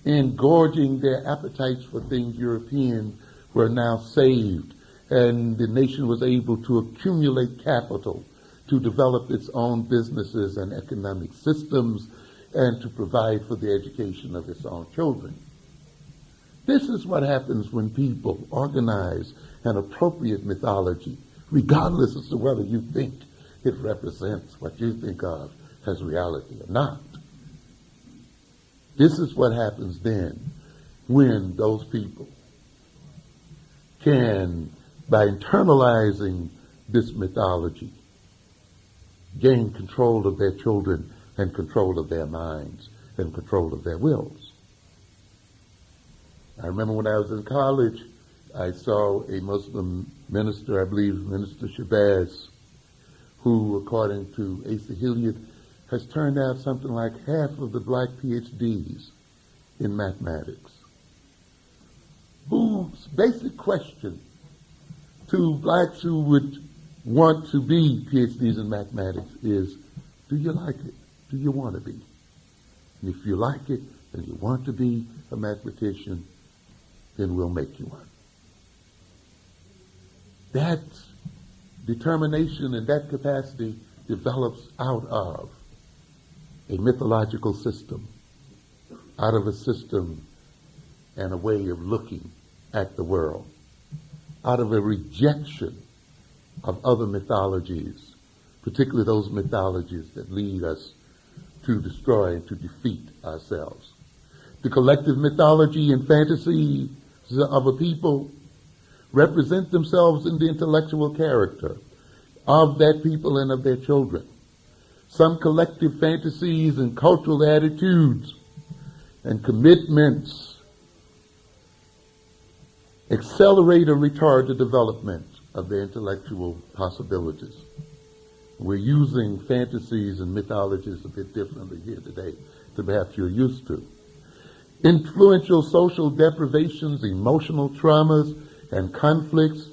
[SPEAKER 2] in gorging their appetites for things European were now saved, and the nation was able to accumulate capital to develop its own businesses and economic systems and to provide for the education of its own children. This is what happens when people organize an appropriate mythology, regardless as to whether you think it represents what you think of as reality or not. This is what happens then when those people can, by internalizing this mythology, gain control of their children and control of their minds and control of their wills. I remember when I was in college, I saw a Muslim minister, I believe Minister Shabazz, who, according to Asa Hilliard, has turned out something like half of the black PhDs in mathematics, whose basic question to blacks who would want to be PhDs in mathematics is, do you like it? Do you want to be? And if you like it and you want to be a mathematician, then we'll make you one. That determination and that capacity develops out of a mythological system, out of a system and a way of looking at the world, out of a rejection of other mythologies, particularly those mythologies that lead us to destroy and to defeat ourselves. The collective mythology and fantasies of a people represent themselves in the intellectual character of that people and of their children. Some collective fantasies and cultural attitudes and commitments accelerate or retard the development of their intellectual possibilities. We're using fantasies and mythologies a bit differently here today than perhaps you're used to. Influential social deprivations, emotional traumas, and conflicts,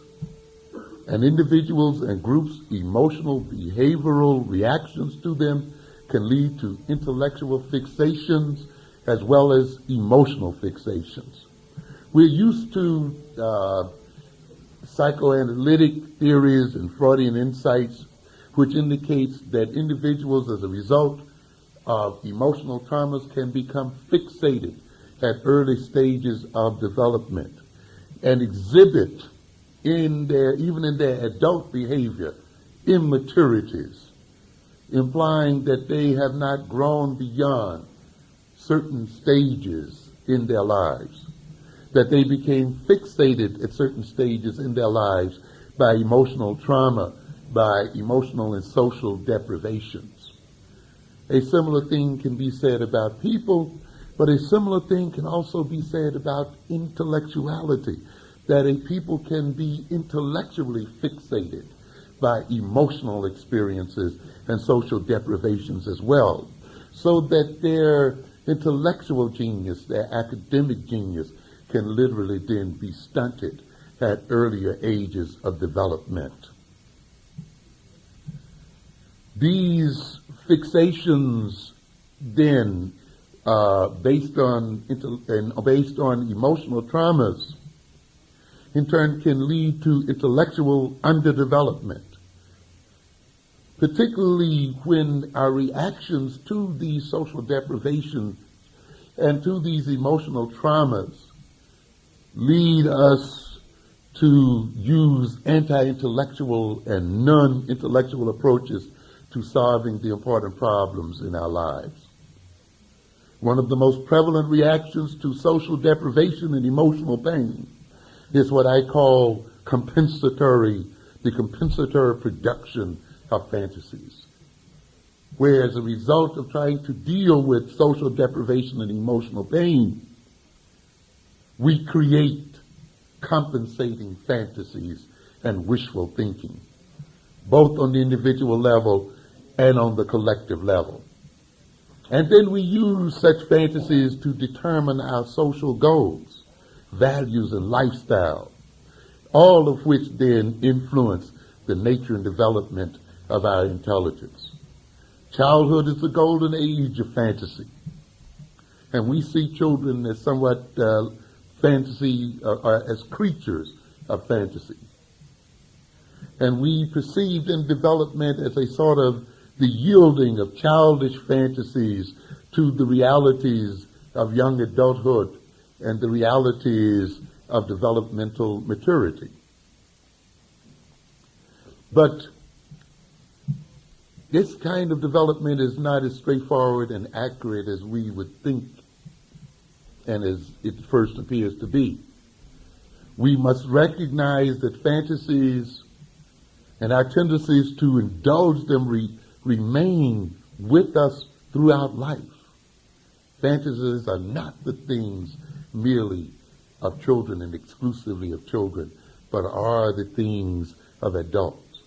[SPEAKER 2] and individuals and groups' emotional behavioral reactions to them can lead to intellectual fixations as well as emotional fixations. We're used to psychoanalytic theories and Freudian insights, which indicates that individuals, as a result of emotional traumas, can become fixated at early stages of development and exhibit even in their adult behavior, immaturities, implying that they have not grown beyond certain stages in their lives, that they became fixated at certain stages in their lives by emotional trauma, by emotional and social deprivations. A similar thing can be said about people, but a similar thing can also be said about intellectuality, that a people can be intellectually fixated by emotional experiences and social deprivations as well, so that their intellectual genius, their academic genius, can literally then be stunted at earlier ages of development. These fixations then, based on emotional traumas, in turn can lead to intellectual underdevelopment, particularly when our reactions to these social deprivations and to these emotional traumas lead us to use anti-intellectual and non-intellectual approaches to solving the important problems in our lives. One of the most prevalent reactions to social deprivation and emotional pain is what I call the compensatory production of fantasies, where as a result of trying to deal with social deprivation and emotional pain, we create compensating fantasies and wishful thinking, both on the individual level and on the collective level. And then we use such fantasies to determine our social goals, values, and lifestyle, all of which then influence the nature and development of our intelligence. Childhood is the golden age of fantasy, and we see children as somewhat as creatures of fantasy. And we perceive in development as a sort of the yielding of childish fantasies to the realities of young adulthood and the realities of developmental maturity. But this kind of development is not as straightforward and accurate as we would think and as it first appears to be. We must recognize that fantasies and our tendencies to indulge them remain with us throughout life. Fantasies are not the things merely of children and exclusively of children, but are the things of adults.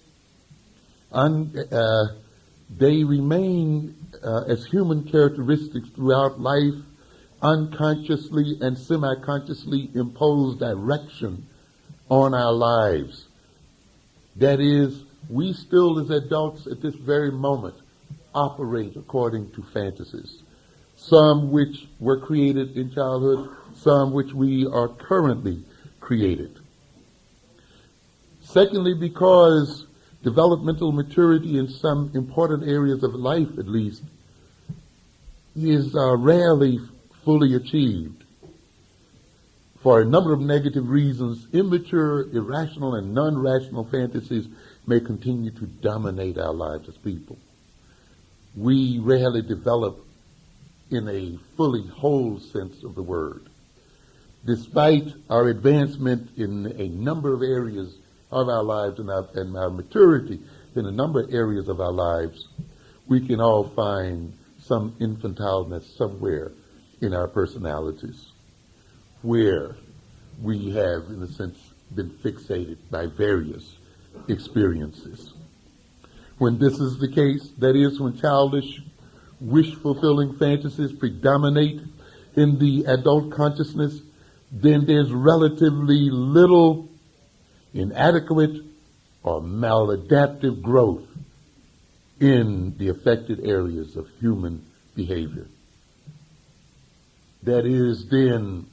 [SPEAKER 2] They remain as human characteristics throughout life, unconsciously and semi-consciously impose direction on our lives. That is, we still as adults at this very moment operate according to fantasies, some which were created in childhood, some which we are currently created. Secondly, because developmental maturity in some important areas of life, at least, is rarely fully achieved. For a number of negative reasons, immature, irrational, and non-rational fantasies may continue to dominate our lives as people. We rarely develop in a fully whole sense of the word. Despite our advancement in a number of areas of our lives and our maturity in a number of areas of our lives, we can all find some infantileness somewhere in our personalities, where we have, in a sense, been fixated by various experiences. When this is the case, that is, when childish, wish-fulfilling fantasies predominate in the adult consciousness, then there's relatively little inadequate or maladaptive growth in the affected areas of human behavior. That is, then,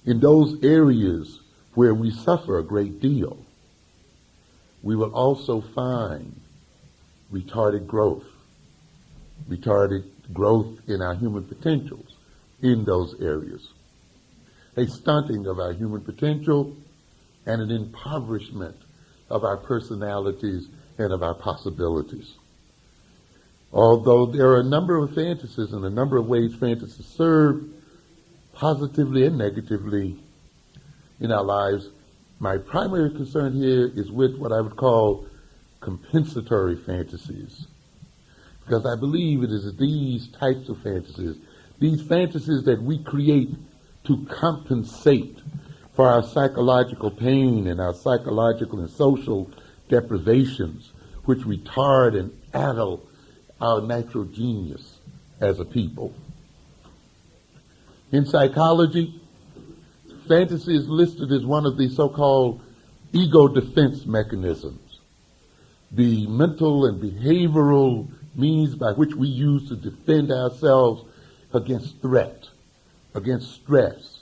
[SPEAKER 2] in those areas where we suffer a great deal, we will also find retarded growth in our human potentials in those areas, a stunting of our human potential and an impoverishment of our personalities and of our possibilities. Although there are a number of fantasies and a number of ways fantasies serve positively and negatively in our lives, my primary concern here is with what I would call compensatory fantasies. Because I believe it is these types of fantasies, these fantasies that we create to compensate for our psychological pain and our psychological and social deprivations, which retard and addle our natural genius as a people. In psychology, fantasy is listed as one of the so-called ego defense mechanisms, the mental and behavioral means by which we use to defend ourselves against threat, against stress,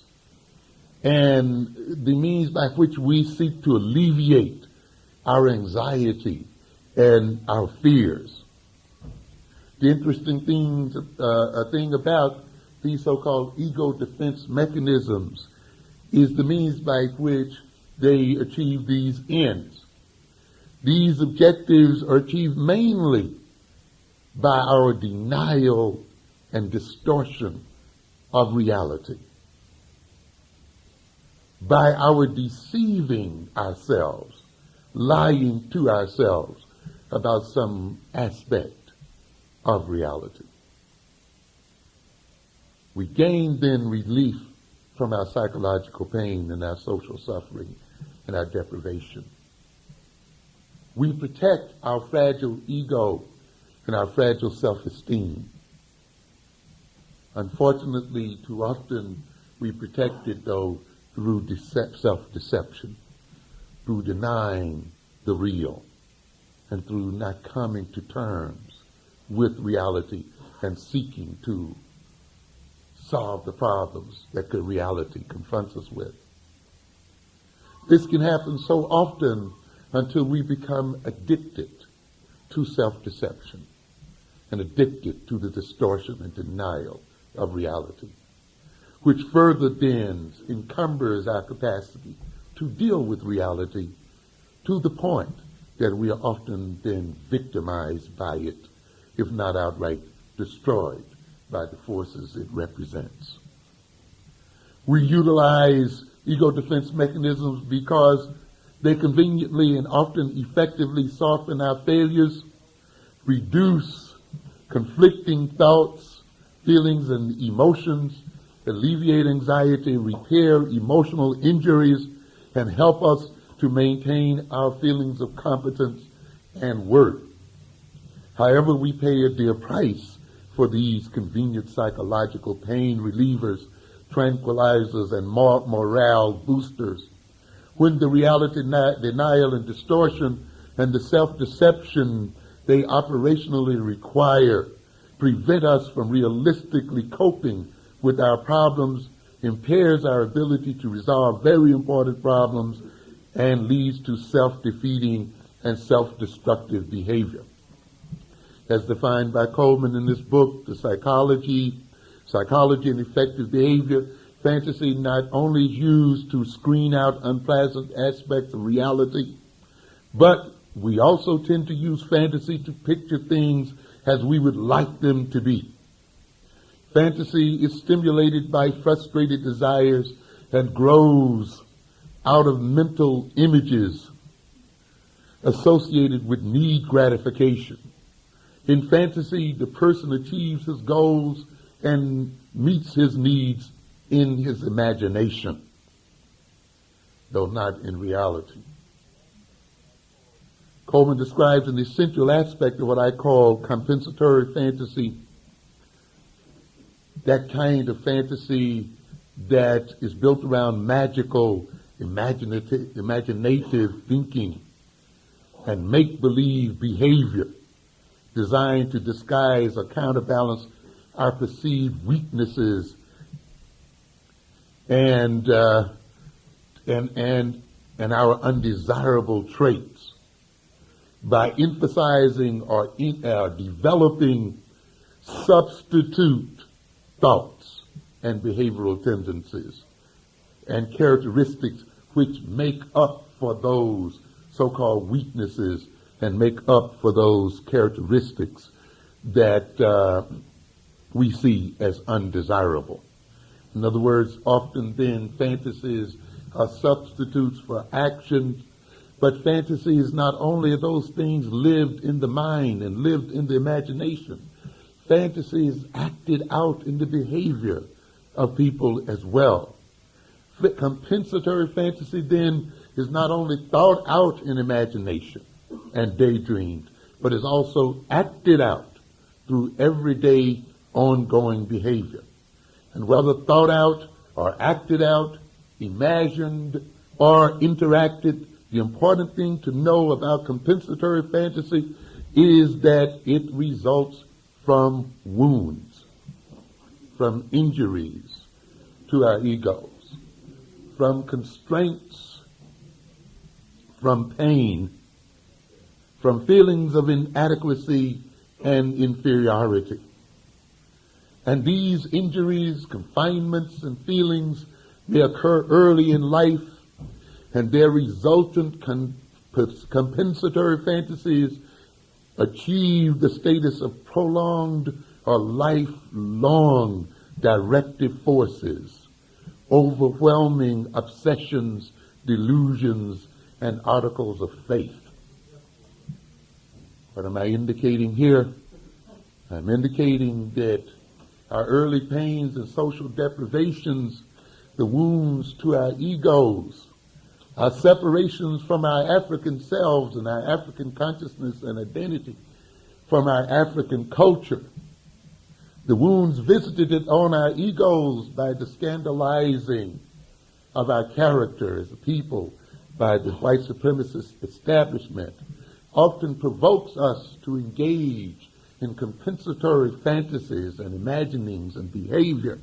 [SPEAKER 2] and the means by which we seek to alleviate our anxiety and our fears. The interesting thing about these so-called ego defense mechanisms is the means by which they achieve these ends. These objectives are achieved mainly by our denial and distortion of reality, by our deceiving ourselves, lying to ourselves about some aspect of reality. We gain then relief from our psychological pain and our social suffering and our deprivation. We protect our fragile ego and our fragile self-esteem. Unfortunately, too often we protect it, though, through self-deception, through denying the real, and through not coming to terms with reality and seeking to solve the problems that the reality confronts us with. This can happen so often until we become addicted to self-deception and addicted to the distortion and denial of reality, which further then encumbers our capacity to deal with reality to the point that we are often then victimized by it, if not outright destroyed by the forces it represents. We utilize ego defense mechanisms because they conveniently and often effectively soften our failures, reduce conflicting thoughts, feelings, and emotions, alleviate anxiety, repair emotional injuries, and help us to maintain our feelings of competence and worth. However, we pay a dear price for these convenient psychological pain relievers, tranquilizers, and morale boosters, when the reality denial and distortion and the self-deception they operationally require prevent us from realistically coping with our problems, impairs our ability to resolve very important problems, and leads to self-defeating and self-destructive behavior. As defined by Coleman in this book, The Psychology and Effective Behavior, fantasy not only is used to screen out unpleasant aspects of reality, but we also tend to use fantasy to picture things as we would like them to be. Fantasy is stimulated by frustrated desires and grows out of mental images associated with need gratification. In fantasy, the person achieves his goals and meets his needs in his imagination, though not in reality. Coleman describes an essential aspect of what I call compensatory fantasy, that kind of fantasy that is built around magical, imaginative thinking and make-believe behavior designed to disguise or counterbalance our perceived weaknesses and and our undesirable traits by emphasizing or developing substitute thoughts and behavioral tendencies and characteristics which make up for those so-called weaknesses and make up for those characteristics that we see as undesirable. In other words, often then fantasies are substitutes for actions, but fantasies not only are those things lived in the mind and lived in the imagination, fantasies acted out in the behavior of people as well. Compensatory fantasy then is not only thought out in imagination and daydreamed, but is also acted out through everyday ongoing behavior. And whether thought out or acted out, imagined or interacted, the important thing to know about compensatory fantasy is that it results from wounds, from injuries to our egos, from constraints, from pain, from feelings of inadequacy and inferiority. And these injuries, confinements, and feelings may occur early in life, and their resultant compensatory fantasies achieve the status of prolonged or lifelong directive forces, overwhelming obsessions, delusions, and articles of faith. What am I indicating here? I'm indicating that our early pains and social deprivations, the wounds to our egos, our separations from our African selves and our African consciousness and identity, from our African culture, the wounds visited on our egos by the scandalizing of our character as a people by the white supremacist establishment, often provokes us to engage in compensatory fantasies and imaginings and behavior.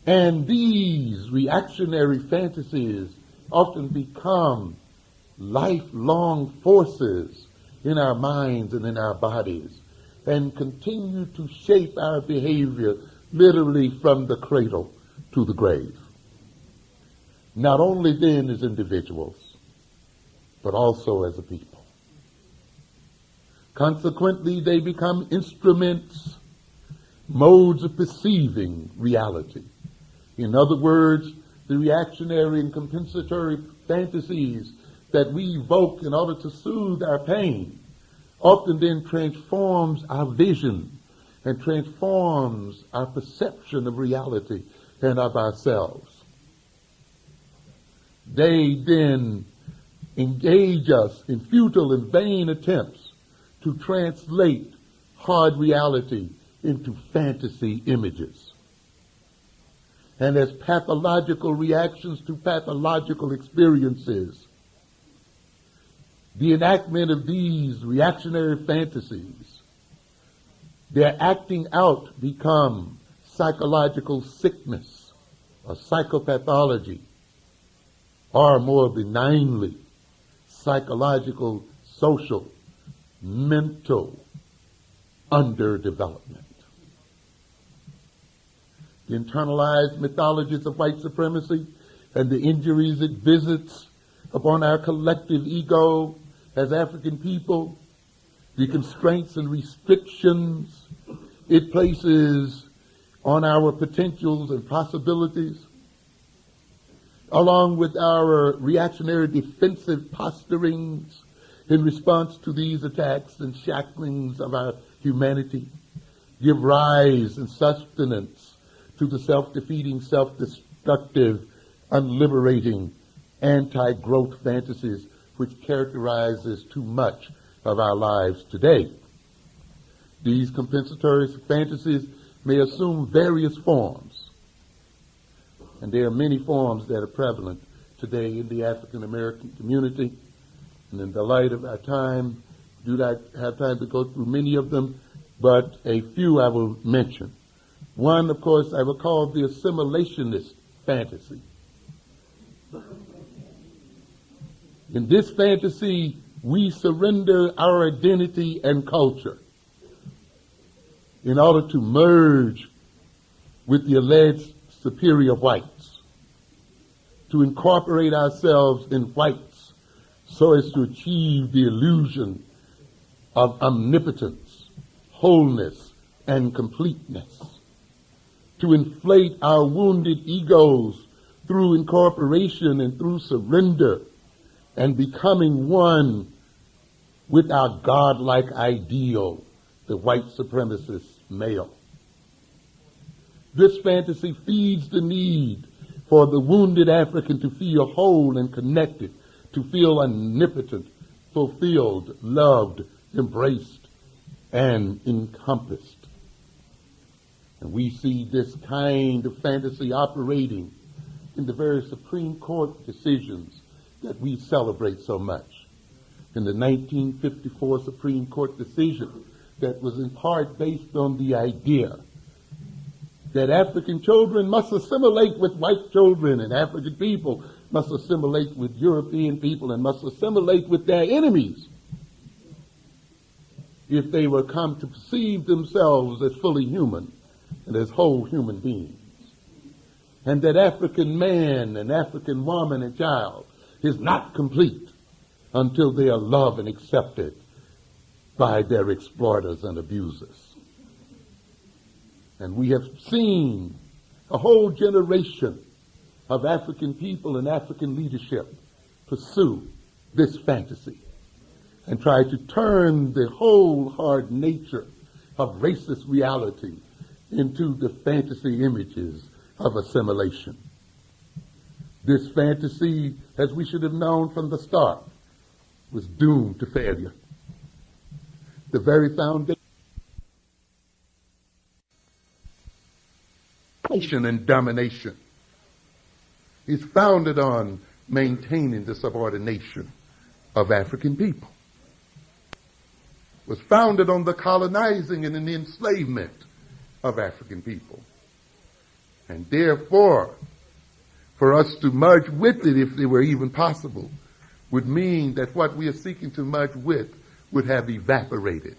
[SPEAKER 2] And these reactionary fantasies often become lifelong forces in our minds and in our bodies and continue to shape our behavior literally from the cradle to the grave. Not only then as individuals, but also as a people. Consequently, they become instruments, modes of perceiving reality. In other words, the reactionary and compensatory fantasies that we evoke in order to soothe our pain often then transforms our vision and transforms our perception of reality and of ourselves. They then engage us in futile and vain attempts to translate hard reality into fantasy images. And as pathological reactions to pathological experiences, the enactment of these reactionary fantasies, their acting out become psychological sickness or psychopathology, or more benignly, psychological, social, mental underdevelopment. The internalized mythologies of white supremacy and the injuries it visits upon our collective ego as African people, the constraints and restrictions it places on our potentials and possibilities, along with our reactionary defensive posturings in response to these attacks and shacklings of our humanity, give rise and sustenance to the self-defeating, self-destructive, unliberating, anti-growth fantasies which characterizes too much of our lives today. These compensatory fantasies may assume various forms, and there are many forms that are prevalent today in the African American community. And in the light of our time, do not have time to go through many of them, but a few I will mention. One, of course, I will call the assimilationist fantasy. In this fantasy, we surrender our identity and culture in order to merge with the alleged superior whites, to incorporate ourselves in whites so as to achieve the illusion of omnipotence, wholeness, and completeness, to inflate our wounded egos through incorporation and through surrender and becoming one with our godlike ideal, the white supremacist male. This fantasy feeds the need for the wounded African to feel whole and connected, to feel omnipotent, fulfilled, loved, embraced, and encompassed. And we see this kind of fantasy operating in the very Supreme Court decisions that we celebrate so much. In the 1954 Supreme Court decision that was in part based on the idea that African children must assimilate with white children and African people must assimilate with European people and must assimilate with their enemies if they will come to perceive themselves as fully human and as whole human beings. And that African man and African woman and child is not complete until they are loved and accepted by their exploiters and abusers. And we have seen a whole generation of African people and African leadership pursue this fantasy and try to turn the whole hard nature of racist reality into the fantasy images of assimilation. This fantasy, as we should have known from the start, was doomed to failure. The very foundation and domination is founded on maintaining the subordination of African people. Was founded on the colonizing and the enslavement of African people. And therefore, for us to merge with it, if it were even possible, would mean that what we are seeking to merge with would have evaporated,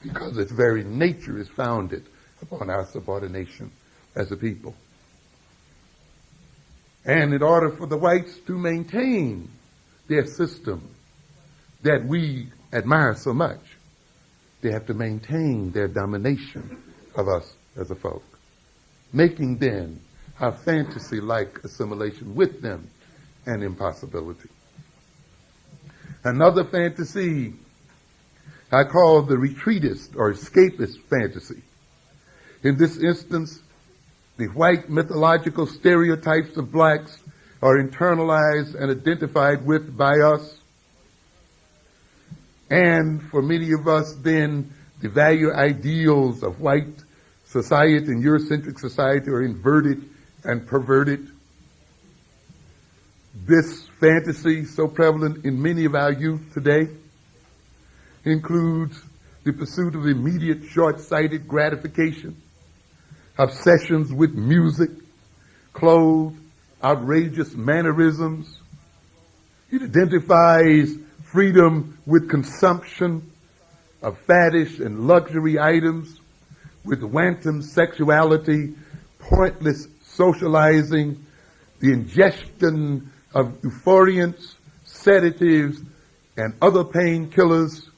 [SPEAKER 2] because its very nature is founded upon our subordination as a people. And in order for the whites to maintain their system that we admire so much, they have to maintain their domination of us as a folk, making then our fantasy-like assimilation with them an impossibility. Another fantasy I call the retreatist or escapist fantasy. In this instance, the white mythological stereotypes of blacks are internalized and identified with by us. And for many of us, then, the value ideals of white society and Eurocentric society are inverted and perverted. This fantasy, so prevalent in many of our youth today, includes the pursuit of immediate short-sighted gratification, obsessions with music, clothes, outrageous mannerisms. It identifies freedom with consumption of faddish and luxury items, with wanton sexuality, pointless socializing, the ingestion of euphoriants, sedatives, and other painkillers,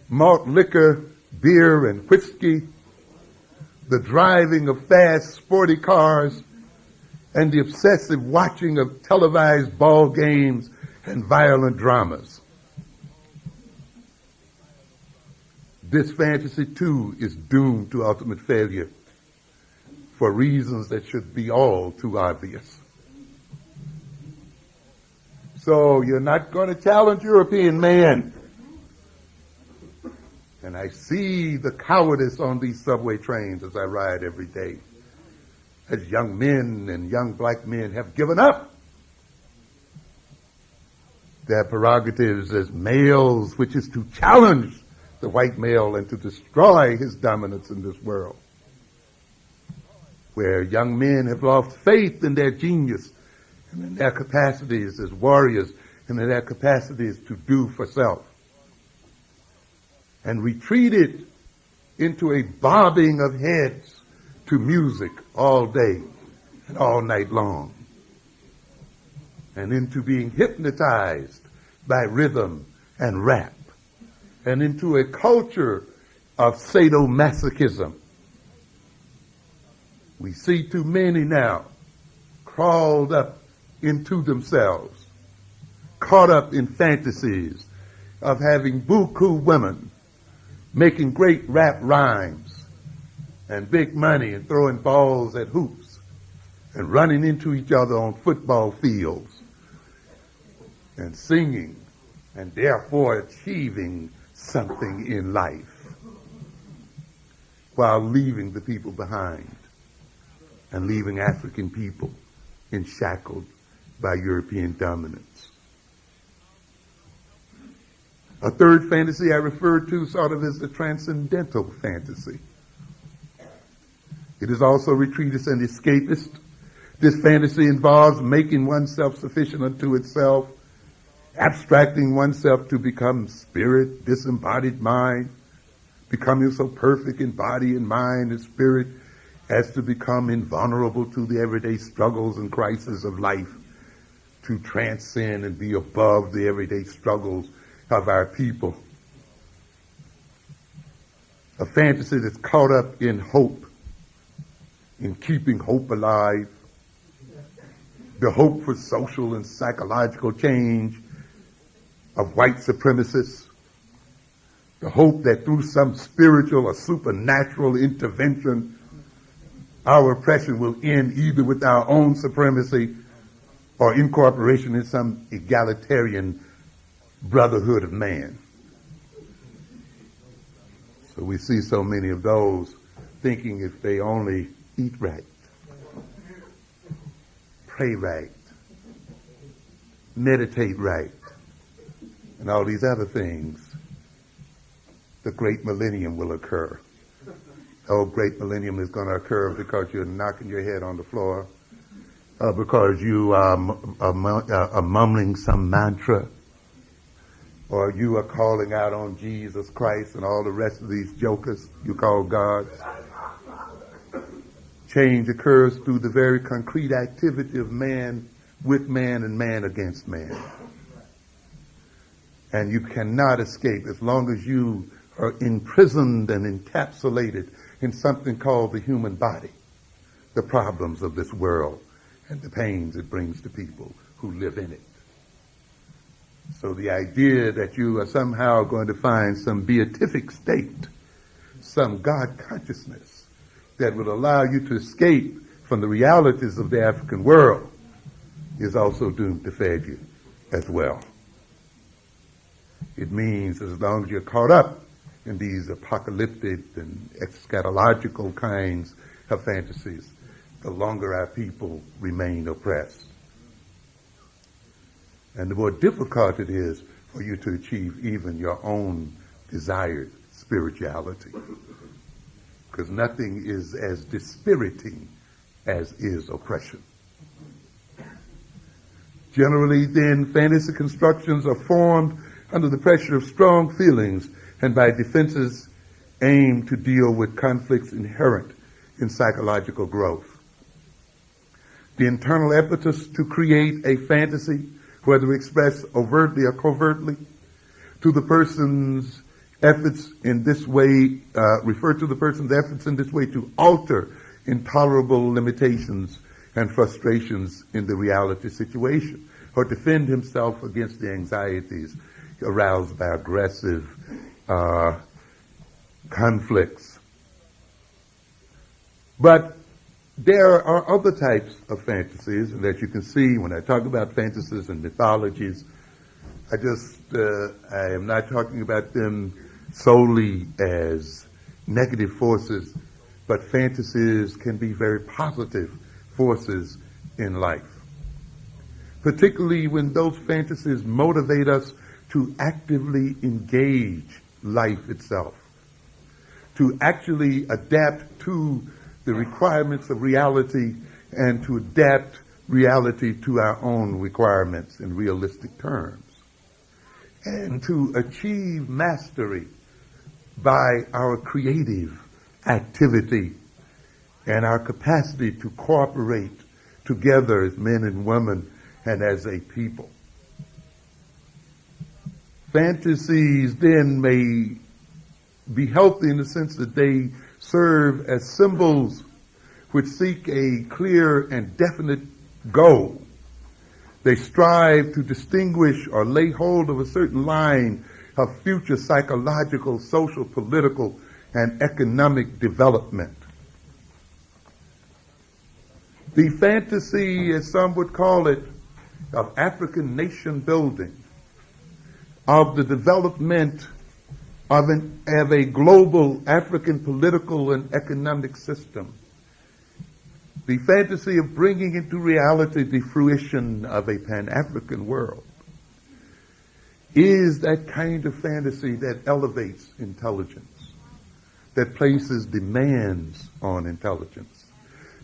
[SPEAKER 2] malt liquor, beer, and whiskey, the driving of fast, sporty cars, and the obsessive watching of televised ball games and violent dramas. This fantasy, too, is doomed to ultimate failure for reasons that should be all too obvious. So you're not going to challenge European man. And I see the cowardice on these subway trains as I ride every day, as young men and young black men have given up their prerogatives as males, which is to challenge the white male and to destroy his dominance in this world. where young men have lost faith in their genius and in their capacities as warriors and in their capacities to do for self, and retreated into a bobbing of heads to music all day and all night long, and into being hypnotized by rhythm and rap, and into a culture of sadomasochism. We see too many now crawled up into themselves, caught up in fantasies of having buku women, making great rap rhymes and big money and throwing balls at hoops and running into each other on football fields and singing and therefore achieving something in life while leaving the people behind and leaving African people enshackled by European dominance. A third fantasy I refer to sort of as the transcendental fantasy. It is also retreatist and escapist. This fantasy involves making oneself sufficient unto itself, abstracting oneself to become spirit, disembodied mind, becoming so perfect in body and mind and spirit as to become invulnerable to the everyday struggles and crises of life, to transcend and be above the everyday struggles of our people. A fantasy that's caught up in hope, in keeping hope alive, the hope for social and psychological change of white supremacists, the hope that through some spiritual or supernatural intervention, our oppression will end either with our own supremacy or incorporation in some egalitarian brotherhood of man. So we see so many of those thinking if they only eat right, pray right, meditate right, and all these other things, the great millennium will occur. The old great millennium is going to occur because you're knocking your head on the floor, because you are mumbling some mantra, or you are calling out on Jesus Christ and all the rest of these jokers you call gods. Change occurs through the very concrete activity of man with man and man against man. And you cannot escape as long as you are imprisoned and encapsulated in something called the human body, the problems of this world and the pains it brings to people who live in it. So the idea that you are somehow going to find some beatific state, some God consciousness that would allow you to escape from the realities of the African world is also doomed to fail you as well. It means as long as you're caught up in these apocalyptic and eschatological kinds of fantasies, the longer our people remain oppressed. And the more difficult it is for you to achieve even your own desired spirituality. Because nothing is as dispiriting as is oppression. Generally, then, fantasy constructions are formed under the pressure of strong feelings and by defenses aimed to deal with conflicts inherent in psychological growth. The internal impetus to create a fantasy, whether expressed overtly or covertly, to the person's efforts in this way, refer to the person's efforts in this way to alter intolerable limitations and frustrations in the reality situation, or defend himself against the anxieties aroused by aggressive conflicts. But there are other types of fantasies that you can see when I talk about fantasies and mythologies. I am not talking about them solely as negative forces, but fantasies can be very positive forces in life. Particularly when those fantasies motivate us to actively engage life itself, to actually adapt to the requirements of reality and to adapt reality to our own requirements in realistic terms, and to achieve mastery by our creative activity and our capacity to cooperate together as men and women and as a people. Fantasies then may be healthy in the sense that they serve as symbols which seek a clear and definite goal. They strive to distinguish or lay hold of a certain line of future psychological, social, political, and economic development. The fantasy, as some would call it, of African nation building, of the development of a global African political and economic system, the fantasy of bringing into reality the fruition of a Pan-African world, is that kind of fantasy that elevates intelligence, that places demands on intelligence,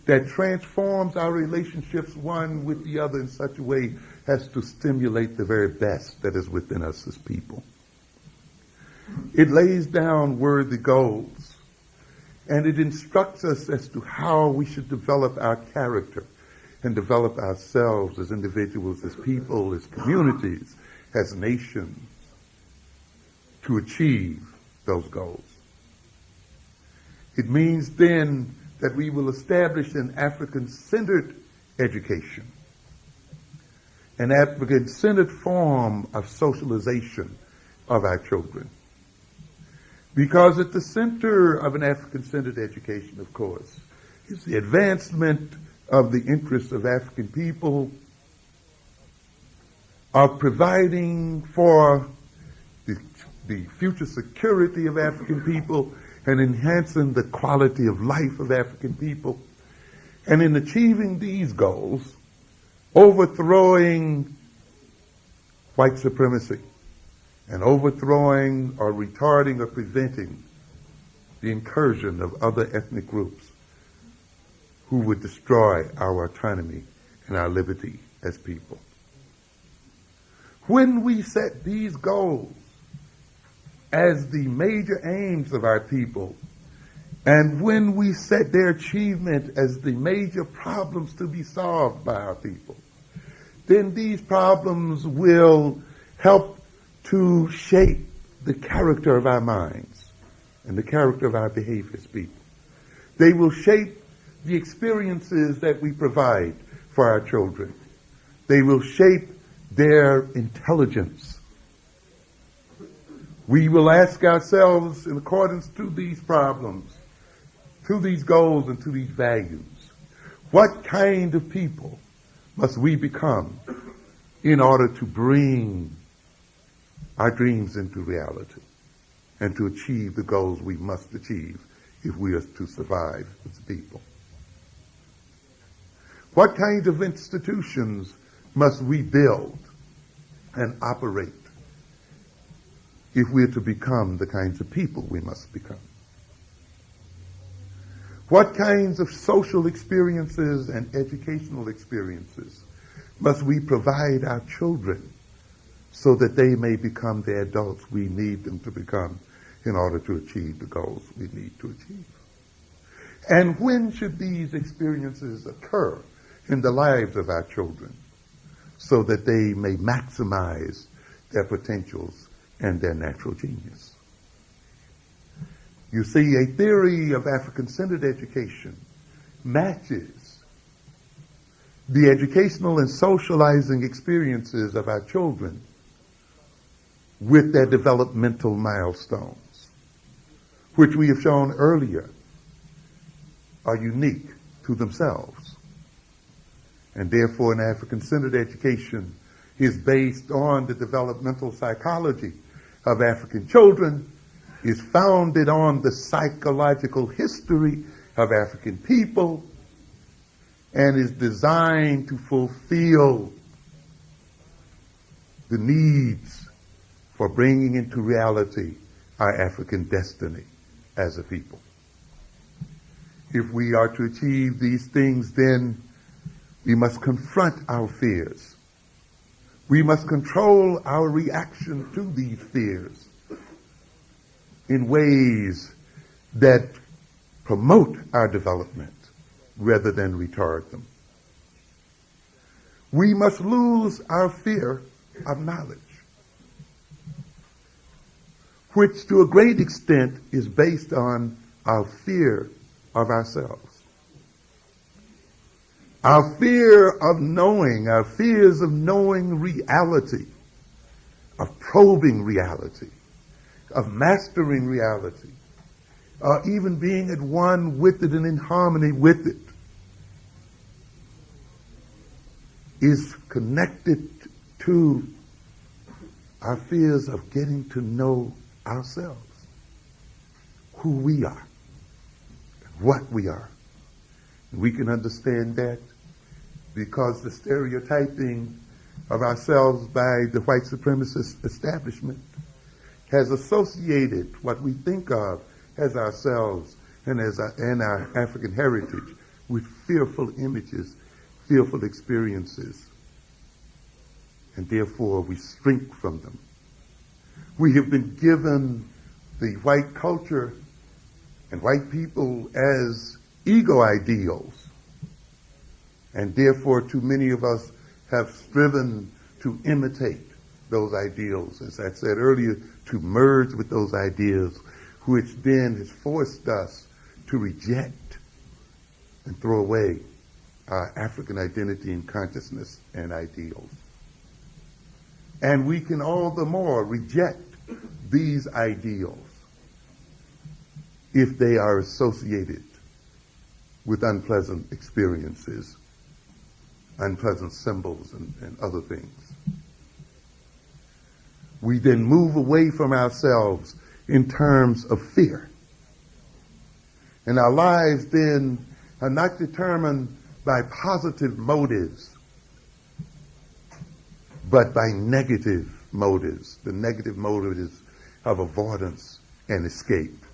[SPEAKER 2] that transforms our relationships one with the other in such a way as to stimulate the very best that is within us as people. It lays down worthy goals, and it instructs us as to how we should develop our character and develop ourselves as individuals, as people, as communities, as nations, to achieve those goals. It means then that we will establish an African-centered education, an African-centered form of socialization of our children. Because at the center of an African-centered education, of course, is the advancement of the interests of African people, of providing for the future security of African people and enhancing the quality of life of African people. And in achieving these goals, overthrowing white supremacy and overthrowing or retarding or preventing the incursion of other ethnic groups who would destroy our autonomy and our liberty as people. When we set these goals as the major aims of our people, and when we set their achievement as the major problems to be solved by our people, then these problems will help to shape the character of our minds and the character of our behavior as people. They will shape the experiences that we provide for our children. They will shape their intelligence. We will ask ourselves, in accordance to these problems, to these goals and to these values, what kind of people must we become in order to bring our dreams into reality and to achieve the goals we must achieve if we are to survive as people? What kind of institutions must we build and operate if we are to become the kinds of people we must become? What kinds of social experiences and educational experiences must we provide our children so that they may become the adults we need them to become in order to achieve the goals we need to achieve? And when should these experiences occur in the lives of our children so that they may maximize their potentials and their natural genius? You see, a theory of African-centered education matches the educational and socializing experiences of our children with their developmental milestones, which we have shown earlier are unique to themselves. And therefore, an African-centered education is based on the developmental psychology of African children, is founded on the psychological history of African people, and is designed to fulfill the needs for bringing into reality our African destiny as a people. If we are to achieve these things, then we must confront our fears. We must control our reaction to these fears in ways that promote our development rather than retard them. We must lose our fear of knowledge, which to a great extent is based on our fear of ourselves. Our fear of knowing, our fears of knowing reality, of probing reality, of mastering reality, even being at one with it and in harmony with it, is connected to our fears of getting to know ourselves, who we are, what we are. We can understand that because the stereotyping of ourselves by the white supremacist establishment has associated what we think of as ourselves and our African heritage with fearful images, fearful experiences, and therefore we shrink from them. We have been given the white culture and white people as ego ideals, and therefore too many of us have striven to imitate those ideals, as I said earlier, to merge with those ideas, which then has forced us to reject and throw away our African identity and consciousness and ideals. And we can all the more reject these ideals if they are associated with unpleasant experiences, unpleasant symbols, and other things. We then move away from ourselves in terms of fear. And our lives then are not determined by positive motives, but by negative motives, the negative motives of avoidance and escape.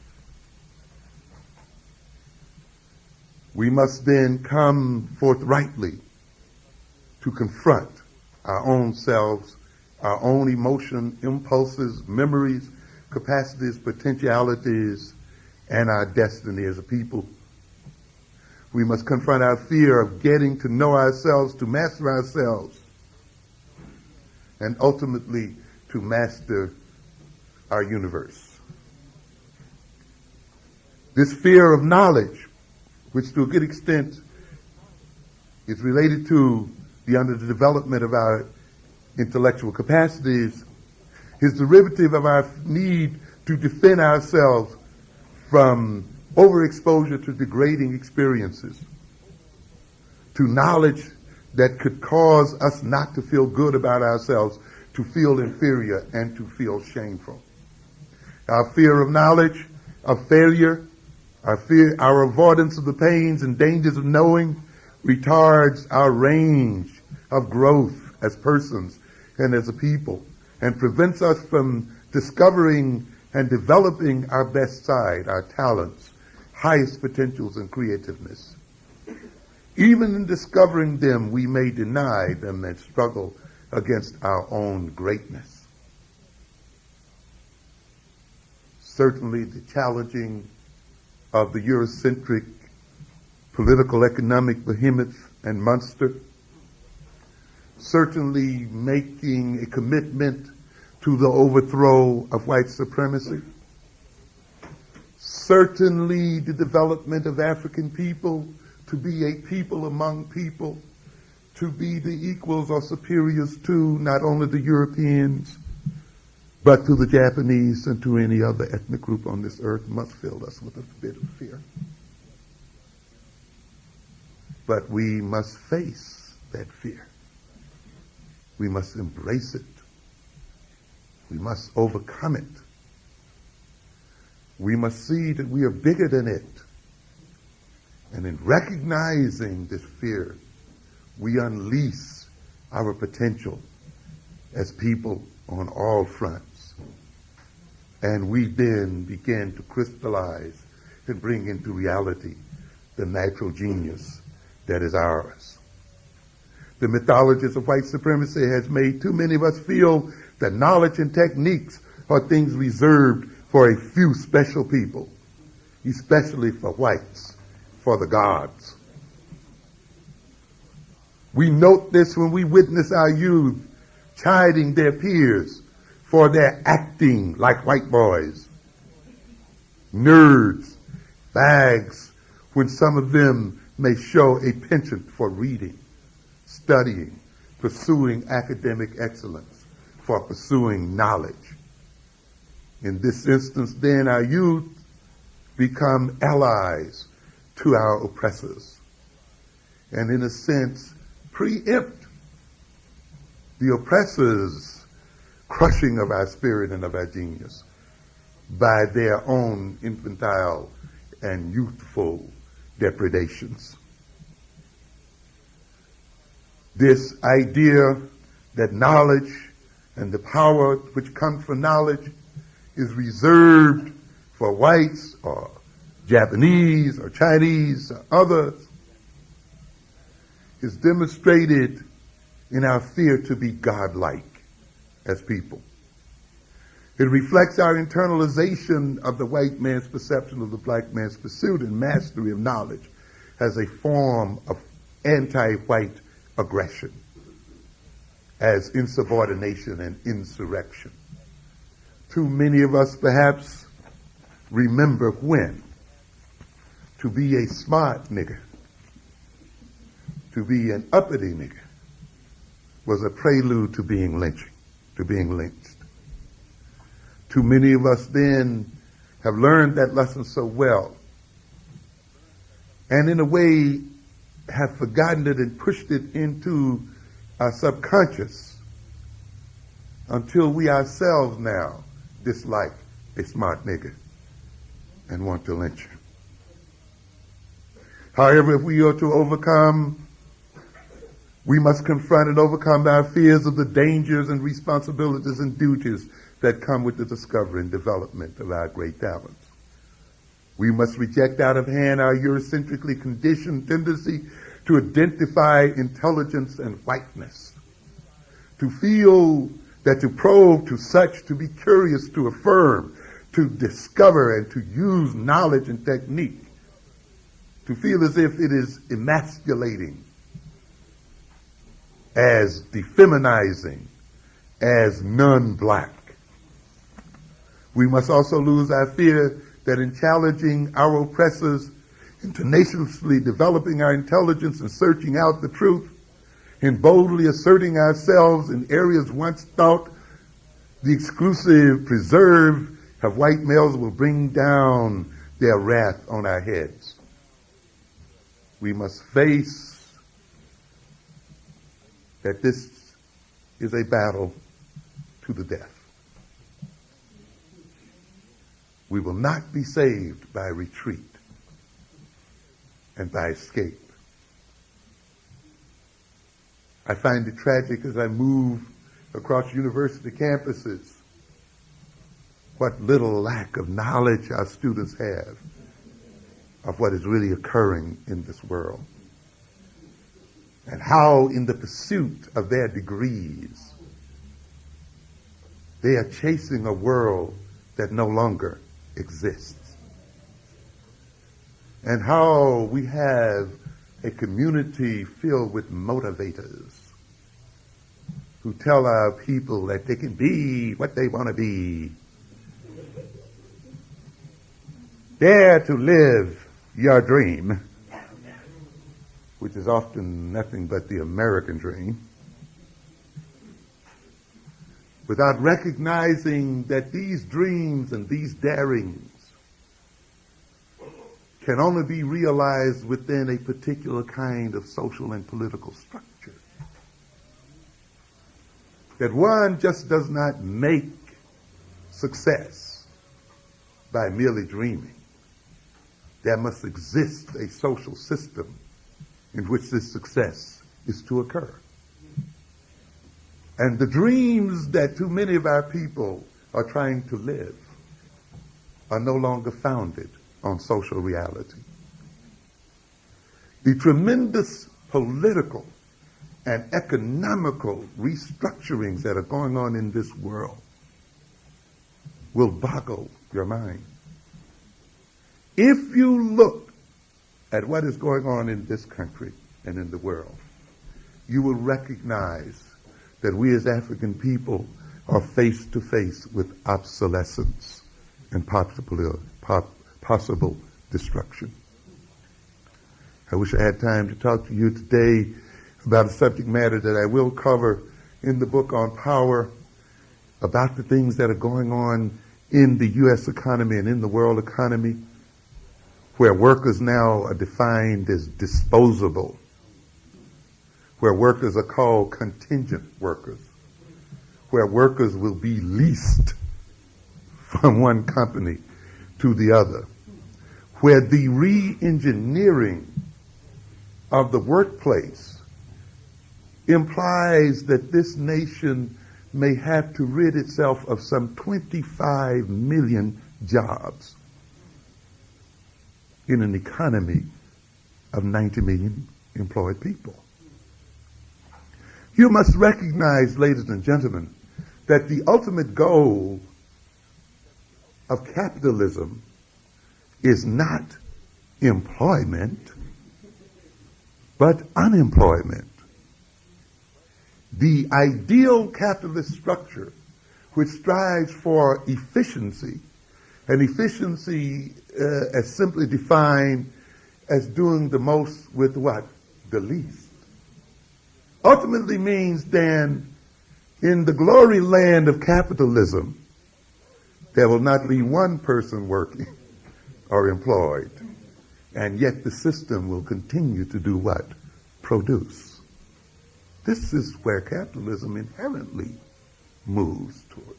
[SPEAKER 2] We must then come forthrightly to confront our own selves, our own emotion, impulses, memories, capacities, potentialities, and our destiny as a people. We must confront our fear of getting to know ourselves, to master ourselves, and ultimately to master our universe. This fear of knowledge, which to a good extent is related to the underdevelopment of our intellectual capacities, is derivative of our need to defend ourselves from overexposure to degrading experiences, to knowledge that could cause us not to feel good about ourselves, to feel inferior, and to feel shameful. Our fear of knowledge, of failure, our avoidance of the pains and dangers of knowing retards our range of growth as persons and as a people, and prevents us from discovering and developing our best side, our talents, highest potentials, and creativeness. Even in discovering them, we may deny them and struggle against our own greatness. Certainly the challenging of the Eurocentric political economic behemoth and monster, certainly making a commitment to the overthrow of white supremacy, certainly the development of African people to be a people among people, to be the equals or superiors to not only the Europeans, but to the Japanese and to any other ethnic group on this earth, must fill us with a bit of fear. But we must face that fear. We must embrace it. We must overcome it. We must see that we are bigger than it. And in recognizing this fear, we unleash our potential as people on all fronts. And we then begin to crystallize and bring into reality the natural genius that is ours. The mythologies of white supremacy has made too many of us feel that knowledge and techniques are things reserved for a few special people, especially for whites, for the gods. We note this when we witness our youth chiding their peers for their acting like white boys, nerds, fags, when some of them may show a penchant for reading, studying, pursuing academic excellence, for pursuing knowledge. In this instance, then, our youth become allies to our oppressors, and in a sense, preempt the oppressors' crushing of our spirit and of our genius by their own infantile and youthful depredations. This idea that knowledge and the power which comes from knowledge is reserved for whites or Japanese or Chinese or others is demonstrated in our fear to be godlike as people. It reflects our internalization of the white man's perception of the black man's pursuit and mastery of knowledge as a form of anti-white aggression, as insubordination and insurrection. Too many of us perhaps remember when to be a smart nigger, to be an uppity nigger, was a prelude to being lynched. Too many of us then have learned that lesson so well, and in a way have forgotten it and pushed it into our subconscious until we ourselves now dislike a smart nigger and want to lynch him. However, if we are to overcome, we must confront and overcome our fears of the dangers and responsibilities and duties that come with the discovery and development of our great talents. We must reject out of hand our Eurocentrically conditioned tendency to identify intelligence and whiteness, to feel that to probe to such, to be curious, to affirm, to discover and to use knowledge and technique, to feel as if it is emasculating, as defeminizing, as non-black. We must also lose our fear that in challenging our oppressors, in tenaciously developing our intelligence and searching out the truth, in boldly asserting ourselves in areas once thought the exclusive preserve of white males will bring down their wrath on our heads. We must face that this is a battle to the death. We will not be saved by retreat and by escape. I find it tragic as I move across university campuses what little lack of knowledge our students have of what is really occurring in this world, and how in the pursuit of their degrees they are chasing a world that no longer exists, and how we have a community filled with motivators who tell our people that they can be what they want to be. Dare to live your dream, which is often nothing but the American dream, without recognizing that these dreams and these darings can only be realized within a particular kind of social and political structure. That one just does not make success by merely dreaming. There must exist a social system in which this success is to occur. And the dreams that too many of our people are trying to live are no longer founded on social reality. The tremendous political and economical restructurings that are going on in this world will boggle your mind. If you look at what is going on in this country and in the world, you will recognize that we as African people are face to face with obsolescence and possible destruction. I wish I had time to talk to you today about a subject matter that I will cover in the book on power, about the things that are going on in the U.S. economy and in the world economy, where workers now are defined as disposable, where workers are called contingent workers, where workers will be leased from one company to the other, where the re-engineering of the workplace implies that this nation may have to rid itself of some 25 million jobs in an economy of 90 million employed people. You must recognize, ladies and gentlemen, that the ultimate goal of capitalism is not employment, but unemployment. The ideal capitalist structure, which strives for efficiency, and efficiency as simply defined as doing the most with what? The least, ultimately means then, in the glory land of capitalism, there will not be one person working or employed, and yet the system will continue to do what? Produce. This is where capitalism inherently moves toward.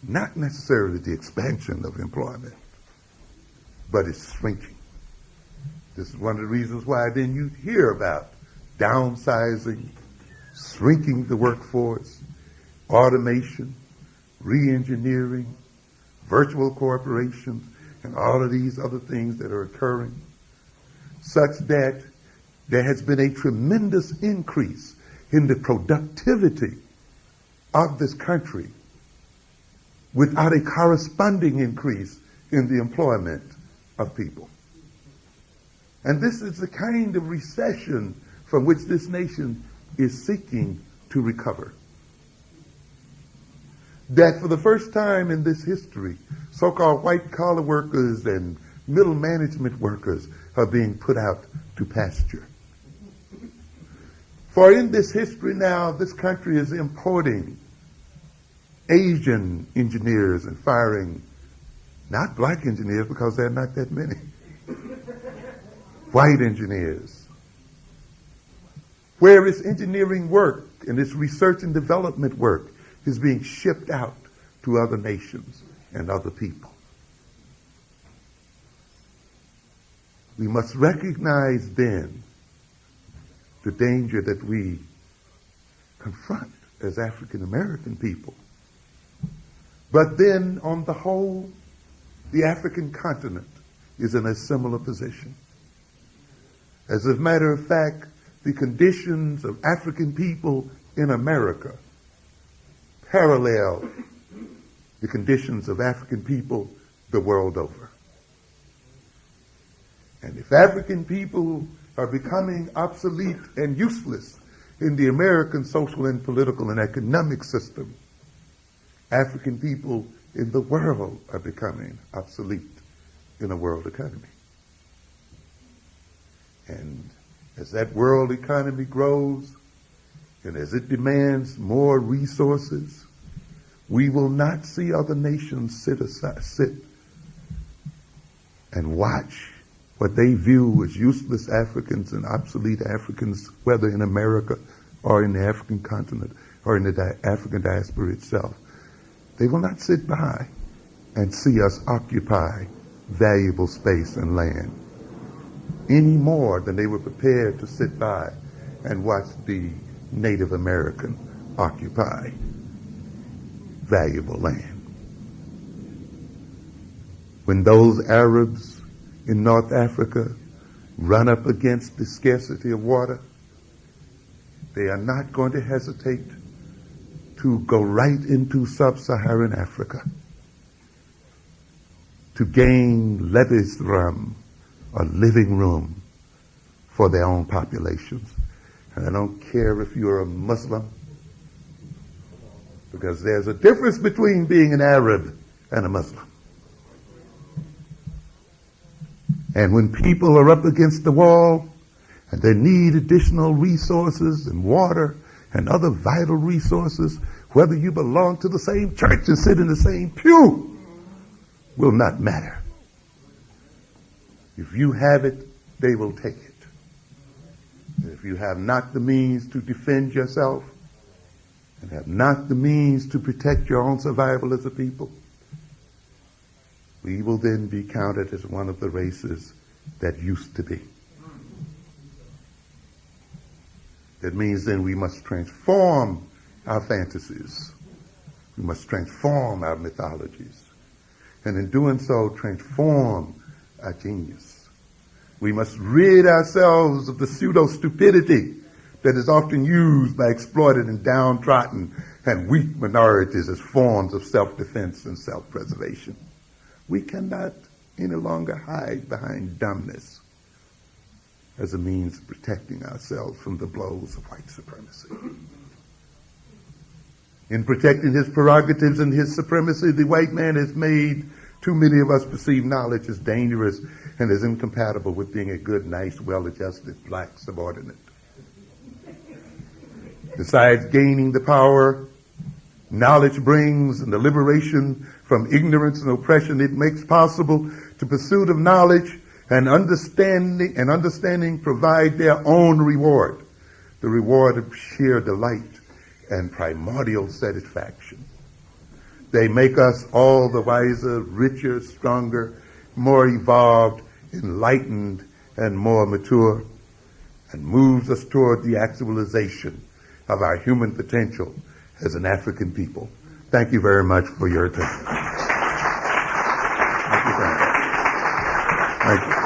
[SPEAKER 2] Not necessarily the expansion of employment, but it's shrinking. This is one of the reasons why then you hear about downsizing, shrinking the workforce, automation, re-engineering, virtual corporations, and all of these other things that are occurring, such that there has been a tremendous increase in the productivity of this country without a corresponding increase in the employment of people. And this is the kind of recession from which this nation is seeking to recover. That for the first time in this history, so-called white-collar workers and middle management workers are being put out to pasture. For in this history now, this country is importing Asian engineers and firing not black engineers, because there are not that many, white engineers. Where its engineering work and its research and development work is being shipped out to other nations and other people. We must recognize then the danger that we confront as African American people. But then, on the whole, the African continent is in a similar position. As a matter of fact, the conditions of African people in America parallel the conditions of African people the world over. And if African people are becoming obsolete and useless in the American social and political and economic system, African people in the world are becoming obsolete in a world economy. And as that world economy grows, and as it demands more resources, we will not see other nations sit and watch what they view as useless Africans and obsolete Africans, whether in America or in the African continent or in the African diaspora itself. They will not sit by and see us occupy valuable space and land any more than they were prepared to sit by and watch the Native American occupy valuable land. When those Arabs in North Africa run up against the scarcity of water, they are not going to hesitate to go right into sub-Saharan Africa to gain levis rum, or living room, for their own populations. And I don't care if you're a Muslim, because there's a difference between being an Arab and a Muslim. And when people are up against the wall and they need additional resources and water and other vital resources, whether you belong to the same church and sit in the same pew will not matter. If you have it, they will take it. If you have not the means to defend yourself and have not the means to protect your own survival as a people, we will then be counted as one of the races that used to be. That means then we must transform our fantasies. We must transform our mythologies. And in doing so, transform our genius. We must rid ourselves of the pseudo-stupidity that is often used by exploited and downtrodden and weak minorities as forms of self-defense and self-preservation. We cannot any longer hide behind dumbness as a means of protecting ourselves from the blows of white supremacy. In protecting his prerogatives and his supremacy, the white man has made too many of us perceive knowledge as dangerous and as incompatible with being a good, nice, well-adjusted black subordinate. Besides gaining the power knowledge brings and the liberation from ignorance and oppression it makes possible, to pursuit of knowledge and understanding provide their own reward, the reward of sheer delight and primordial satisfaction. They make us all the wiser, richer, stronger, more evolved, enlightened, and more mature, and moves us toward the actualization of our human potential as an African people. Thank you very much for your attention. Thank you.